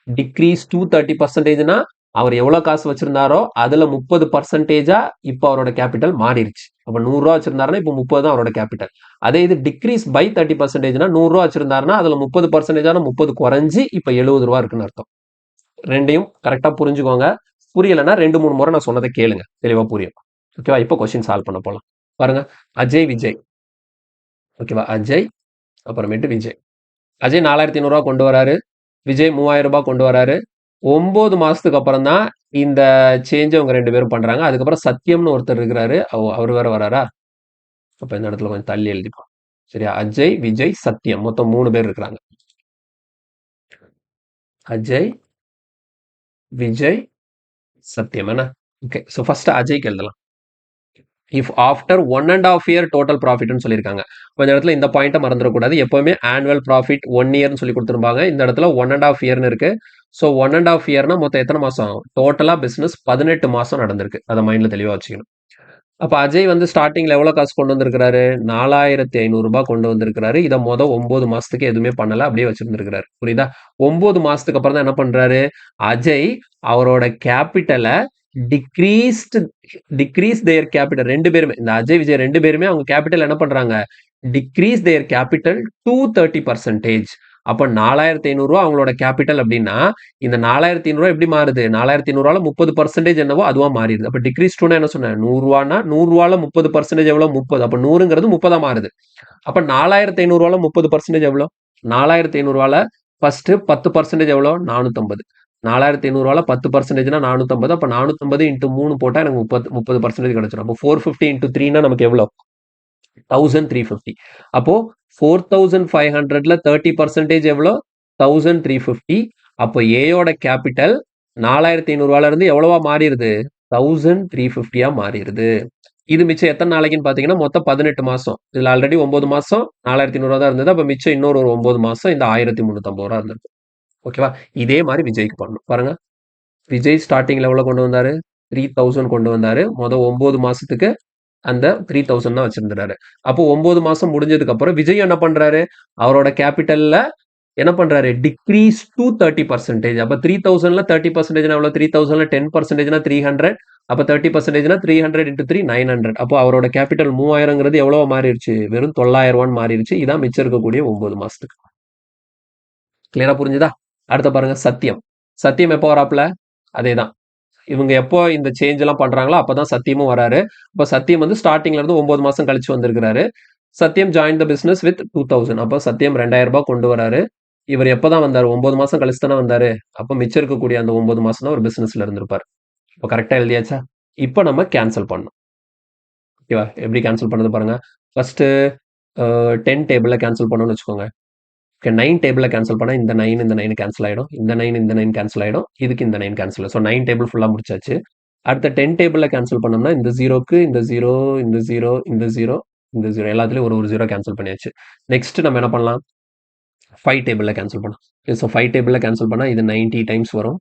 டிக்ரீஸ் டு 30%னா அவர் எவ்வளவு காசு வச்சிருந்தாரோ அதுல 30%, இப்ப அவரோட கேபிட்டல் மாறிடுச்சு. அப்ப 100 ரூபா வச்சிருந்தாருன்னா இப்ப 30 தான் அவரோட கேபிட்டல். அதே இது டிக்ரீஸ் பை 30%னா 100 ரூபா வச்சிருந்தாருன்னா அதுல 30%, 30 குறைஞ்சி இப்ப 70 ரூபா இருக்குன்னு அர்த்தம். ரெண்டையும் கரெக்டா புரிஞ்சுக்கோங்க. புரியலன்னா 2-3 முறை நான் சொன்னதை கேளுங்க, தெளிவா புரியும். ஓகேவா? இப்ப கொஸ்டின் சால்வ் பண்ண போலாம். பாருங்க, அஜய் விஜய். ஓகேவா? அஜய் அப்புறமேட்டு விஜய். அஜய் 4500 ரூபா கொண்டு வராரு, விஜய் 3000 ரூபாய் கொண்டு வராரு. 9 மாசத்துக்கு அப்புறம் தான் இந்த சேஞ்ச் அவங்க ரெண்டு பேரும் பண்றாங்க. அதுக்கப்புறம் சத்தியம்னு ஒருத்தர் இருக்கிறாரு, அவர் வேற வராரா? அப்ப இந்த இடத்துல கொஞ்சம் தள்ளி எழுதிப்போம். சரியா? அஜய் விஜய் சத்தியம் மொத்தம் 3 பேர் இருக்கிறாங்க. அஜய் விஜய் சத்தியம் என்ன? ஓகே, ஸோ ஃபர்ஸ்ட் அஜய்க்கு எழுதலாம். இஃப் ஆஃப்டர் 1.5 year டோட்டல் ப்ராஃபிட்னு சொல்லியிருக்காங்க. இப்போ இந்த இடத்துல இந்த பாயிண்ட்டை மறந்துடக்கூடாது. எப்பவுமே ஆனுவல் ப்ராஃபிட் 1 yearன்னு சொல்லி கொடுத்துருப்பாங்க. இந்த இடத்துல 1.5 yearன்னு இருக்கு. ஸோ 1.5 yearனா மொத்தம் எத்தனை மாசம்? டோட்டலா பிசினஸ் 18 மாசம் நடந்திருக்கு. அதை மைண்ட்ல தெளிவா வச்சுக்கணும். அப்ப அஜய் வந்து ஸ்டார்டிங்ல எவ்வளவு காசு கொண்டு வந்திருக்கிறாரு? 4500 ரூபாய் கொண்டு வந்திருக்கிறாரு. இதை 9 மாசத்துக்கு எதுவுமே பண்ணல, அப்படியே வச்சிருந்திருக்கிறாரு. புரியுதா? 9 மாசத்துக்கு அப்புறம் தான் என்ன பண்றாரு அஜய்? அவரோட கேபிட்டலை டிக்ரீஸ் தேர் கேபிட்டல். ரெண்டு பேருமே, இந்த அஜய் விஜய் ரெண்டு பேருமே அவங்க கேபிட்டல் என்ன பண்றாங்க? Decrease their capital to 30%. அப்ப 4500 ரூபா அவங்களோட கேபிட்டல் அப்படின்னா இந்த 4500 ரூபா எப்படி மாறுது? 4500 ரூபால 30% என்னவோ அதுவா மாறிடுது. அப்ப டிக்ரீஸ் டூனா என்ன சொன்னேன்? 100 ரூபானா 100 ரூபால 30% எவ்வளவு? 30. அப்ப 100ங்கிறது 30 மாறுது. அப்ப 4500 ரூபால 30% எவ்வளவு? 4500 ரூபால ஃபர்ஸ்ட் 10% எவ்வளவு? 450. 4500 ரூபால 10%னா 450. அப்ப 450 இன்டூ 3 போட்டா எனக்கு 30% கிடைச்சிடும். அப்போ 450 இன்டூ 3னா நமக்கு எவ்வளவு? 1350. அப்போ 4500ல 30% எவ்வளோ? 1350. அப்போ ஏயோட கேபிட்டல் 4500 ரூபாயில இருந்து எவ்வளவா மாறிடுது? 1350 மாறிடுது. இது மிச்சம் எத்தனை நாளைக்குன்னு பாத்தீங்கன்னா மொத்தம் 18 மாசம். இதுல ஆல்ரெடி 9 மாசம் 4500 தான் இருந்தது. அப்ப மிச்சம் இன்னொரு ஒரு 9 மாசம் இந்த 1350 ரூபா இருந்திருக்கு. ஓகேவா? இதே மாதிரி விஜய்க்கு பண்ணணும். பாருங்க, விஜய் ஸ்டார்டிங்ல எவ்வளவு கொண்டு வந்தாரு? 3000 கொண்டு வந்தாரு. மொதல் 9 மாசத்துக்கு அந்த 3000 தான் வச்சிருந்தாரு. அப்போ 9 மாசம் முடிஞ்சதுக்கு அப்புறம் விஜய் என்ன பண்றாரு? அவரோட கேபிட்டல்ல என்ன பண்றாரு? Decrease to 30%. அப்ப 3000ல 30% எவ்வளவு? 3000ல 10%னா 300. அப்ப 30%னா 300 into 3 900. அப்போ அவரோட கேபிட்டல் 3000ங்கிறது எவ்வளவு மாறிடுச்சு? வெறும் 900 மாறிடுச்சு. இதான் மிச்சம் இருக்கக்கூடிய 9 மாசத்துக்கு. கிளியரா புரிஞ்சுதா? அடுத்த பாருங்க சத்தியம். சத்தியம் எப்போ வராப்ல? அதேதான். இவங்க எப்போ இந்த சேஞ்ச் எல்லாம் பண்றாங்களோ அப்பதான் சத்தியமும் வராரு. அப்ப சத்தியம் வந்து ஸ்டார்டிங்ல இருந்து 9 மாசம் கழிச்சு வந்திருக்கிறாரு. சத்தியம் ஜாயின் த பிசினஸ் வித் 2000. அப்ப சத்தியம் 2000 ரூபாய் கொண்டு வராரு. இவர் எப்பதான் வந்தாரு? 9 மாசம் கழிச்சு தானே வந்தாரு. அப்ப மிச்சம் இருக்கக்கூடிய அந்த 9 மாசம் தான் ஒரு பிசினஸ்ல இருந்திருப்பாரு. இப்போ கரெக்டா எழுதியாச்சா? இப்போ நம்ம கேன்சல் பண்ணணும். ஓகேவா? எப்படி கேன்சல் பண்ணது பாருங்க. ஃபர்ஸ்ட் 10 டேபிள்ல கேன்சல் பண்ணணும்னு வச்சுக்கோங்க. ஓகே 9 டேபிள்ல கேன்சல் பண்ணா இந்த 9 இந்த 9 கேன்சல் ஆயிடும். இந்த 9 இந்த 9 கேன்சல் ஆயிடும். இதுக்கு இந்த 9 கேன்சல். ஸோ 9 டேபிள் ஃபுல்லா முடிச்சாச்சு. அடுத்த 10 டேபிள்ல கேன்சல் பண்ணோம்னா இந்த 0க்கு இந்த 0 இந்த 0 இந்த 0 இந்த 0 எல்லாத்துலயும் ஒரு 0 கேன்சல் பண்ணியாச்சு. நெக்ஸ்ட் நம்ம என்ன பண்ணலாம்? 5 டேபிள்ல கேன்சல் பண்ணலாம். ஸோ 5 டேபிள்ல கேன்சல் பண்ணா இது 90 டைம்ஸ் வரும்.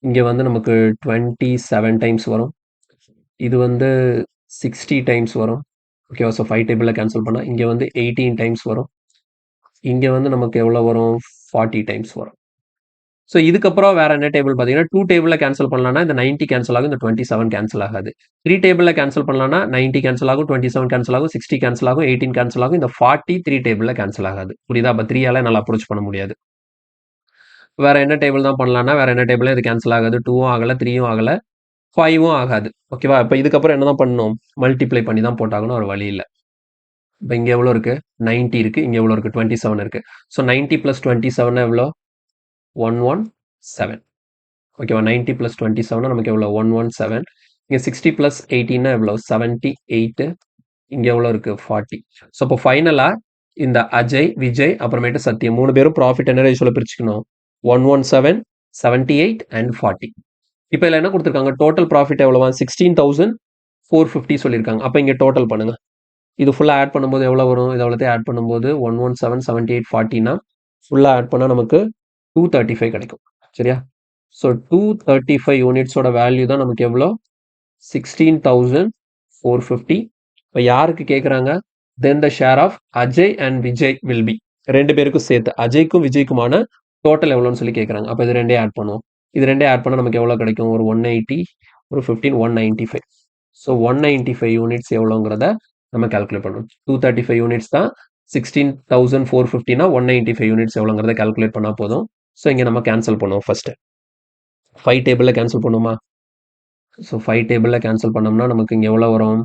இங்க வந்து நமக்கு 27 டைம்ஸ் வரும். இது வந்து 60 டைம்ஸ் வரும். ஓகேவா? ஸோ 5 டேபிள்ல கேன்சல் பண்ணா இங்க வந்து 18 டைம்ஸ் வரும். இங்க வந்து நமக்கு எவ்வளவு வரும்? 40 டைம்ஸ் வரும். ஸோ இதுக்கப்புறம் வேற என்ன டேபிள் பார்த்தீங்கன்னா 2 டேபிள்ல கேன்சல் பண்ணலாம்னா இந்த 90 கேன்சல் ஆகும். இந்த 27 கேன்சல் ஆகாது. 3 டேபிள்ல கேன்சல் பண்ணலாம்னா 90 கேன்சல் ஆகும். 27 கேன்சல் ஆகும். 60 கேன்சல் ஆகும். 18 கேன்சல் ஆகும். இந்த 40 3 டேபிள்ல கேன்சல் ஆகாது. புரியுதா? அப்ப 3ஆல என்னால அப்ரோச் பண்ண முடியாது. வேற என்ன டேபிள் தான் பண்ணலாம்னா வேற என்ன டேபிள் இது கேன்சல் ஆகாது. 2வும் ஆகல, 3யும் ஆகல, 5வும் ஆகாது. ஓகேவா? இப்ப இதுக்கப்புறம் என்னதான் பண்ணணும்? மல்டிப்ளை பண்ணி தான் போட்டாகணும். ஒரு வழி இல்ல. இப்ப இங்க எவ்வளவு இருக்கு? 90 இருக்கு. இங்க எவ்வளவு இருக்கு? 27 இருக்கு. ஸோ 90 பிளஸ் 27 எவ்வளோ? 117. ஓகேவா? 90 பிளஸ் 27 நமக்கு எவ்வளோ? 117. இங்க 60 பிளஸ் 18 எவ்வளோ? 78. இங்க எவ்வளோ இருக்கு? 40. ஸோ இப்போ ஃபைனலா இந்த அஜய், விஜய் அப்புறமேட்டு சத்யம் 3 பேரும் ப்ராஃபிட் என்ன ரேஷியோல பிரிச்சுக்கணும்? 117, 78 அண்ட் 40. இப்போ இதில் என்ன கொடுத்துருக்காங்க? Total profit எவ்வளோவா? 16,450 சொல்லியிருக்காங்க. அப்போ இங்க டோட்டல் பண்ணுங்க. இது ஃபுல்லா ஆட் பண்ணும்போது எவ்வளோ வரும்? இது எவ்வளோத்தையும் ஆட் பண்ணும்போது 117, 78, 40னா ஃபுல்லா ஆட் பண்ணா நமக்கு 235 கிடைக்கும். சரியா? ஸோ 235 யூனிட்ஸோட வேல்யூ தான் நமக்கு எவ்வளோ? 16,450. இப்போ யாருக்கு கேட்குறாங்க? Then the share of Ajay and Vijay will be. 2 பேருக்கும் சேர்த்து அஜய்க்கும் விஜய்க்குமான டோட்டல் எவ்வளோன்னு சொல்லி கேட்குறாங்க. அப்போ இது ரெண்டே ஆட் பண்ணுவோம். இது ரெண்டே ஆட் பண்ணால் நமக்கு எவ்வளோ கிடைக்கும்? ஒரு 180, ஒரு 15, 195. ஸோ 195 யூனிட்ஸ் எவ்வளோங்கிறத நம்ம கால்குலேட் பண்ணணும். 235 யூனிட்ஸ் தான் 16,450னா 195 யூனிட்ஸ் எவ்வளோங்கிறத கால்குலேட் பண்ணால் போதும். ஸோ இங்கே நம்ம கேன்சல் பண்ணுவோம் ஃபர்ஸ்ட். 5 டேபிளில் கேன்சல் பண்ணுமா? ஸோ 5 டேபிளில் கேன்சல் பண்ணோம்னா நமக்கு இங்கே எவ்வளோ வரும்?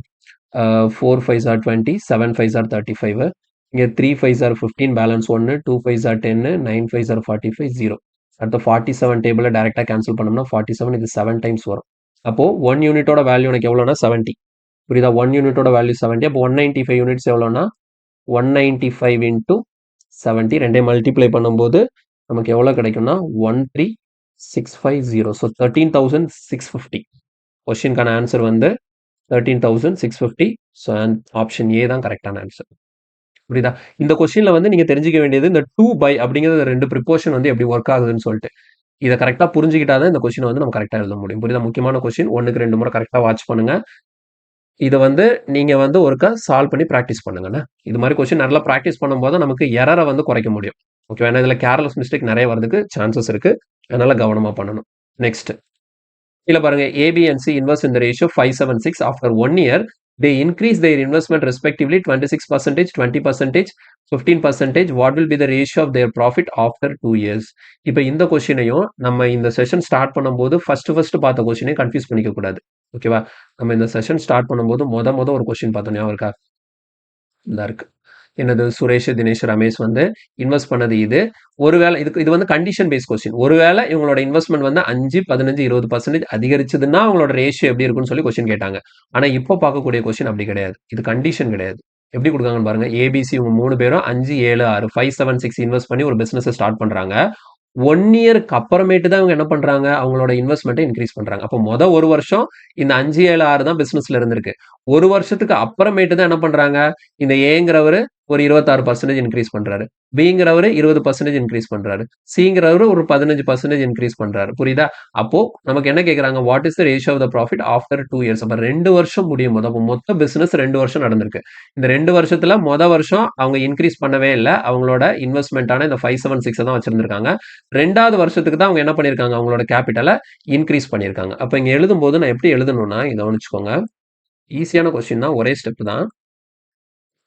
4 5s are 20, 7 5s are 35. இங்கே 3 5s are 15, balance 1, 2 5s are 10, 9 5s are 45, 0. அடுத்த 47 டேபிளை டைரெக்டாக கேன்சல் பண்ணோம்னா 47 இது 7 டைம்ஸ் வரும். அப்போ 1 யூனிட்டோட வேல்யூ எனக்கு எவ்வளோனா 70. புரியுதா? 1 யூனிட்டோட வேல்யூ 70. அப்போ 195 யூனிட்ஸ் எவ்வளோனா 195 இன்டூ 70 ரெண்டே மல்டிப்ளை பண்ணும்போது நமக்கு எவ்வளோ கிடைக்கும்னா 13650. ஸோ 13,650. கொஸ்டின்கான ஆன்சர் வந்து 13,650. ஸோ ஆப்ஷன் ஏ தான் கரெக்டான ஆன்சர். புரியுதா? இந்த கொஸ்டின்ல வந்து நீங்க தெரிஞ்சுக்க வேண்டியது இந்த 2 by அப்படிங்கிறது 2 ப்ரிப்போர்ஷன் வந்து எப்படி ஒர்க் ஆகுதுன்னு சொல்லிட்டு இதை கரெக்டா புரிஞ்சுக்கிட்டாதான் இந்த கொஸ்டின் வந்து நம்ம கரெக்டா எழுத முடியும். புரியுதா? முக்கியமான கொஸ்டின் 1க்கு 2 முறை கரெக்டா வாட்ச் பண்ணுங்க. இதை வந்து நீங்க வந்து ஒருக்கா சால்வ் பண்ணி ப்ராக்டிஸ் பண்ணுங்கண்ணா. இது மாதிரி கொஸ்டின் நல்லா ப்ராக்டிஸ் பண்ணும்போது நமக்கு எரரை வந்து குறைக்க முடியும். ஓகே, ஏன்னா இதுல கேர்லெஸ் மிஸ்டேக் நிறைய வரதுக்கு சான்சஸ் இருக்கு. அதனால கவனமா பண்ணணும். நெக்ஸ்ட் இல்ல பாருங்க, A B and C invest in the ratio 576 after 1 year they increase their investment respectively 26%, 20%, 15%. What will be the ratio of their profit after 2 years? இப்போ இந்த கொஸ்டினையும் நம்ம இந்த செஷன் ஸ்டார்ட் பண்ணும்போது ஃபர்ஸ்ட் பார்த்த கொஸ்டினையும் கன்ஃபியூஸ் பண்ணிக்க கூடாது. ஓகேவா? நம்ம இந்த செஷன் ஸ்டார்ட் பண்ணும்போது மொத ஒரு கொஸ்டின் பார்த்தோம், ஞாபகம் இருக்கா? இதா இருக்கு. என்னது? சுரேஷ், தினேஷ், ரமேஷ் வந்து இன்வெஸ்ட் பண்ணது இது. ஒருவேளை இது வந்து கண்டிஷன் பேஸ் கொஸ்டின். ஒருவேளை இவங்களோட இன்வெஸ்ட்மெண்ட் வந்து 5, 15, 20% அதிகரிச்சதுன்னா அவங்களோட ரேஷியோ எப்படி இருக்கும்னு சொல்லி கொஸ்டின் கேட்டாங்க. ஆனா இப்போ பார்க்கக்கூடிய கொஸ்டின் அப்படி கிடையாது. இது கண்டிஷன் கிடையாது. எப்படி கொடுக்காங்கன்னு பாருங்க. ஏபிசி இவங்க 3 பேரும் 5, 7, 6, 5, 7, 6 இன்வெஸ்ட் பண்ணி ஒரு பிசினஸ் ஸ்டார்ட் பண்றாங்க. 1 இயருக்கு அப்புறமேட்டு தான் இவங்க என்ன பண்றாங்க? அவங்களோட இன்வெஸ்ட்மெண்ட்டை இன்க்ரீஸ் பண்றாங்க. அப்போ ஒரு வருஷம் இந்த 5, 7, 6 தான் பிசினஸ்ல இருந்திருக்கு. ஒரு வருஷத்துக்கு அப்புறமேட்டு தான் என்ன பண்றாங்க? இந்த ஏங்கிறவரு ஒரு 26% இன்க்ரீஸ் பண்றாரு. பிங்கிறவரு 20% இன்க்ரீஸ் பண்றாரு. சிங்கிறவரு ஒரு 15% இன்க்ரீஸ் பண்றாரு. புரியுதா? அப்போ நமக்கு என்ன கேட்கறாங்க? What is the ratio of the profit after 2 years? அப்ப 2 வருஷம் முடியும் போது, அப்போ மொத்த பிசினஸ் 2 வருஷம் நடந்திருக்கு. இந்த 2 வருஷத்துல வருஷம் அவங்க இன்க்ரீஸ் பண்ணவே இல்ல. அவங்களோட இன்வெஸ்ட்மென்ட்டான இந்த 576 தான் வச்சிருந்திருக்காங்க. 2வது வருஷத்துக்கு தான் அவங்க என்ன பண்ணியிருக்காங்க? அவங்களோட கேபிட்டல இன்க்ரீஸ் பண்ணியிருக்காங்க. அப்ப இங்க எழுதும்போது நான் எப்படி எழுதணும்னா, இத கவனிச்சுக்கோங்க. ஈஸியான கொஸ்டின் தான். ஒரே ஸ்டெப் தான்.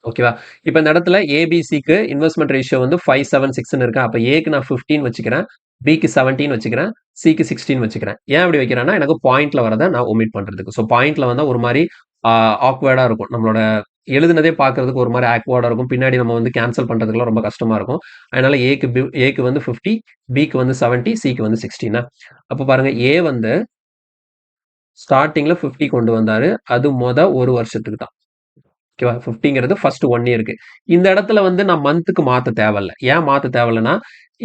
ஓகேவா? இப்ப இந்த இடத்துல ஏபிசிக்கு இன்வெஸ்ட்மென்ட் ரேஷியோ வந்து 576ன்னு இருக்கு. அப்ப ஏக்கு நான் 15 வச்சுக்கிறேன். பிக்கு 17 வச்சுக்கிறேன். சிக்கு 16 வச்சுக்கிறேன். ஏன் அப்படி வைக்கிறேன்னா, எனக்கு பாயிண்ட்ல வரத நான் ஒமிட் பண்றதுக்கு. ஸோ பாயிண்ட்ல வந்தா ஒரு மாரி ஆக்வர்டா இருக்கும். நம்மளோட எழுதுனதே பார்க்கறதுக்கு ஒரு மாரி ஆக்வர்டா இருக்கும். பின்னாடி நம்ம வந்து கேன்சல் பண்றதுக்குலாம் ரொம்ப கஷ்டமா இருக்கும். அதனால ஏக்கு வந்து 50, பிக்கு வந்து 70, சிக்கு வந்து 16. அப்ப பாருங்க ஏ வந்து ஸ்டார்ட்டிங்ல 50 கொண்டு வந்தாரு. அது ஒரு வருஷத்துக்கு தான். ஓகேவா? 50ங்கிறது ஃபர்ஸ்ட் 1 இயருக்கு. இந்த இடத்துல வந்து நான் மந்த்துக்கு மாத்த தேவையில்ல. ஏன் மாத்த தேவையில்லன்னா,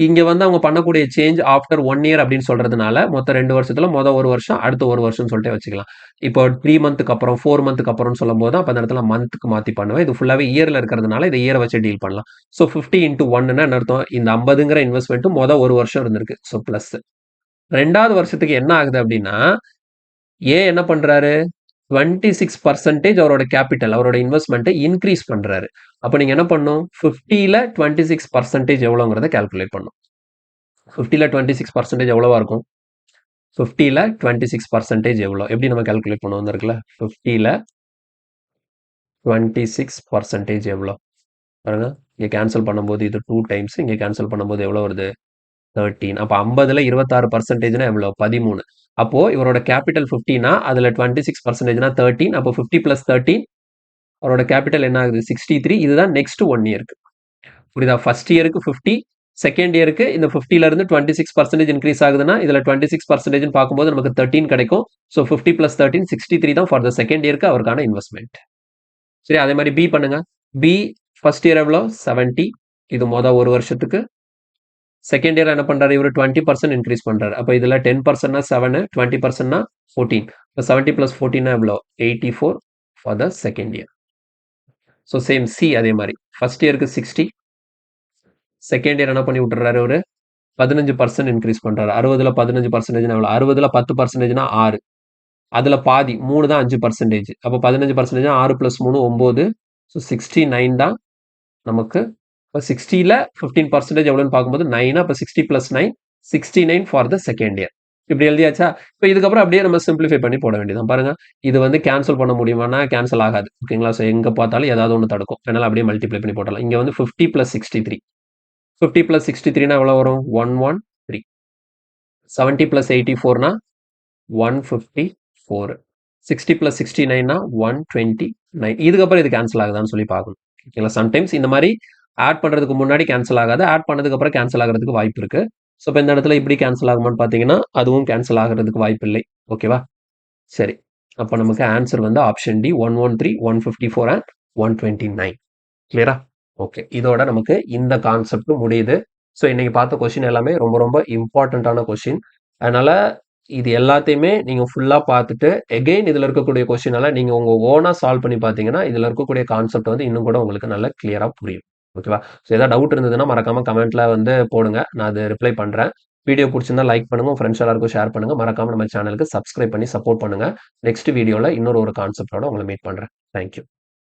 இங்க வந்து அவங்க பண்ணக்கூடிய சேஞ்ச் ஆஃப்டர் 1 இயர் அப்படின்னு சொல்றதுனால, மொத்தம் 2 வருஷத்துல 1 வருஷம், அடுத்த 1 வருஷம்னு சொல்லிட்டே வச்சுக்கலாம். இப்போ 3 மந்த்துக்கு அப்புறம், 4 மந்த்துக்கு அப்புறம்னு சொல்லும்போது, அப்ப அந்த இடத்துல மந்த்துக்கு மாத்தி பண்ணுவேன். இது ஃபுல்லாவே இயர்ல இருக்கிறதுனால, இத இயர வச்சு டீல் பண்ணலாம். ஸோ 50 இன்டூ 1ன்னா என்ன அர்த்தம்? இந்த 50ங்கிற இன்வெஸ்ட்மென்ட் 1 வருஷம் இருந்திருக்கு. So plus. 2வது வருஷத்துக்கு என்ன ஆகுது அப்படின்னா, ஏ என்ன பண்றாரு? 26% அவரோட கேபிட்டல், அவரோட இன்வெஸ்ட்மெண்ட்டை இன்க்ரீஸ் பண்றாரு. அப்ப நீங்க என்ன பண்ணணும்? 50ல 26% எவ்வளோங்கிறத கால்குலேட் பண்ணணும். 50ல 26% எவ்வளவா இருக்கும்? 50ல 26% எவ்வளோ? எப்படி நம்ம கால்குலேட் பண்ணுவோம்? இந்த இருக்குல்ல 50ல 26% எவ்வளோ? பாருங்க. இங்க கேன்சல் பண்ணும்போது இது 2 டைம்ஸ். இங்க கேன்சல் பண்ணும்போது எவ்வளோ வருது? 13. அப்ப 50ல 26%னா எவ்வளோ? 13. அப்போ இவரோட கேபிட்டல் 50னா அதுல 26%னா 13. அப்போ 50 பிளஸ் 13 அவரோட கேபிட்டல் என்ன ஆகுது? 63. இதுதான் நெக்ஸ்ட் 1 இயருக்கு. புரியுதா? ஃபர்ஸ்ட் இயருக்கு 50, செகண்ட் இயருக்கு இந்த 50ல இருந்து 26% இன்க்ரீஸ் ஆகுதுன்னா, இதுல 26% பார்க்கும்போது நமக்கு 13 கிடைக்கும். ஸோ 50 பிளஸ் 13 63 தான் ஃபார் த செகண்ட் இயருக்கு அவருக்கான இன்வெஸ்ட்மெண்ட். சரி, அதே மாதிரி பி பண்ணுங்க. பி ஃபர்ஸ்ட் இயர் எவ்வளோ? 70. இது ஒரு வருஷத்துக்கு. செகண்ட் இயர் என்ன பண்றாரு? இவரு 20% இன்க்ரீஸ் பண்றாரு. அப்ப இதுல 10%னா 7, 20%னா 14. இப்ப 70 பிளஸ் 14னா எவ்வளோ? 84 for the second year. So same C அதே மாதிரி. ஃபர்ஸ்ட் இயருக்கு 60. செகண்ட் இயர் என்ன பண்ணி விட்டுறாரு ஒரு 15% இன்க்ரீஸ் பண்றாரு. 60ல 15% எவ்வளோ? 60ல 10%னா 6. அதுல பாதி 3 தான் 5%. அப்போ 15% 6 பிளஸ் 3 9. ஸோ 69 தான் நமக்கு. இப்போ 60ல 15% எவ்வளோன்னு பார்க்கும்போது 9. அப்போ 60 plus 9 69 for the second year. இப்படி எழுதியாச்சா? இப்போ இதுக்கப்புறம் அப்படியே நம்ம சிம்பிளிஃபை பண்ணி போட வேண்டியதான். பாருங்க, இது வந்து கேன்சல் பண்ண முடியுமானா கேன்சல் ஆகாது. ஓகேங்களா? ஸோ எங்க பார்த்தாலும் ஏதாவது ஒன்று தடுக்கும். அதனால அப்படியே மல்டிப்ளை பண்ணி போடலாம். இங்க வந்து 50 பிளஸ் 63. 50 பிளஸ் 63னா எவ்வளோ வரும்? 113. 70 பிளஸ் 84னா 154. 60 பிளஸ் 69னா 129. இதுக்கப்புறம் இது கேன்சல் ஆகுதான்னு சொல்லி பார்க்கணும். ஓகேங்களா? சம்டைம்ஸ் இந்த மாதிரி ஆட் பண்றதுக்கு முன்னாடி கேன்சல் ஆகாது. ஆட் பண்ணதுக்கு அப்புறம் கேன்சல் ஆகிறதுக்கு வாய்ப்பு இருக்கு. ஸோ இப்போ இந்த இடத்துல இப்படி கேன்சல் ஆகுமான்னு பார்த்தீங்கன்னா, அதுவும் கேன்சல் ஆகிறதுக்கு வாய்ப்பு இல்லை. ஓகேவா? சரி. அப்போ நமக்கு ஆன்சர் வந்து ஆப்ஷன் டி 113, 154 அண்ட் 129. கிளியரா? ஓகே. இதோட நமக்கு இந்த கான்செப்ட் முடியுது. ஸோ இன்னைக்கு பார்த்த கொஸ்டின் எல்லாமே ரொம்ப ரொம்ப இம்பார்ட்டன்டான கொஸ்டின். அதனால இது எல்லாத்தையுமே நீங்க ஃபுல்லா பார்த்துட்டு, எகைன் இதுல இருக்கக்கூடிய கொஸ்டின் எல்லாம் நீங்க உங்க ஓனா சால்வ் பண்ணி பார்த்தீங்கன்னா, இதுல இருக்கக்கூடிய கான்செப்ட் வந்து இன்னும் கூட உங்களுக்கு நல்லா கிளியரா புரியும். ஓகேவா? ஸோ ஏதாவது டவுட் இருந்ததுன்னா மறக்காம கமெண்ட்ல வந்து போடுங்க. நான் அது ரிப்ளை பண்றேன். வீடியோ பிடிச்சிருந்தா லைக் பண்ணுங்க. உங்க ஃப்ரெண்ட்ஸ் எல்லாருக்கும் ஷேர் பண்ணுங்க. மறக்காம நம்ம சேனலுக்கு சப்ஸ்கிரைப் பண்ணி சப்போர்ட் பண்ணுங்க. நெக்ஸ்ட் வீடியோல இன்னொரு கான்செப்ட்டோட உங்களை மீட் பண்றேன். Thank you.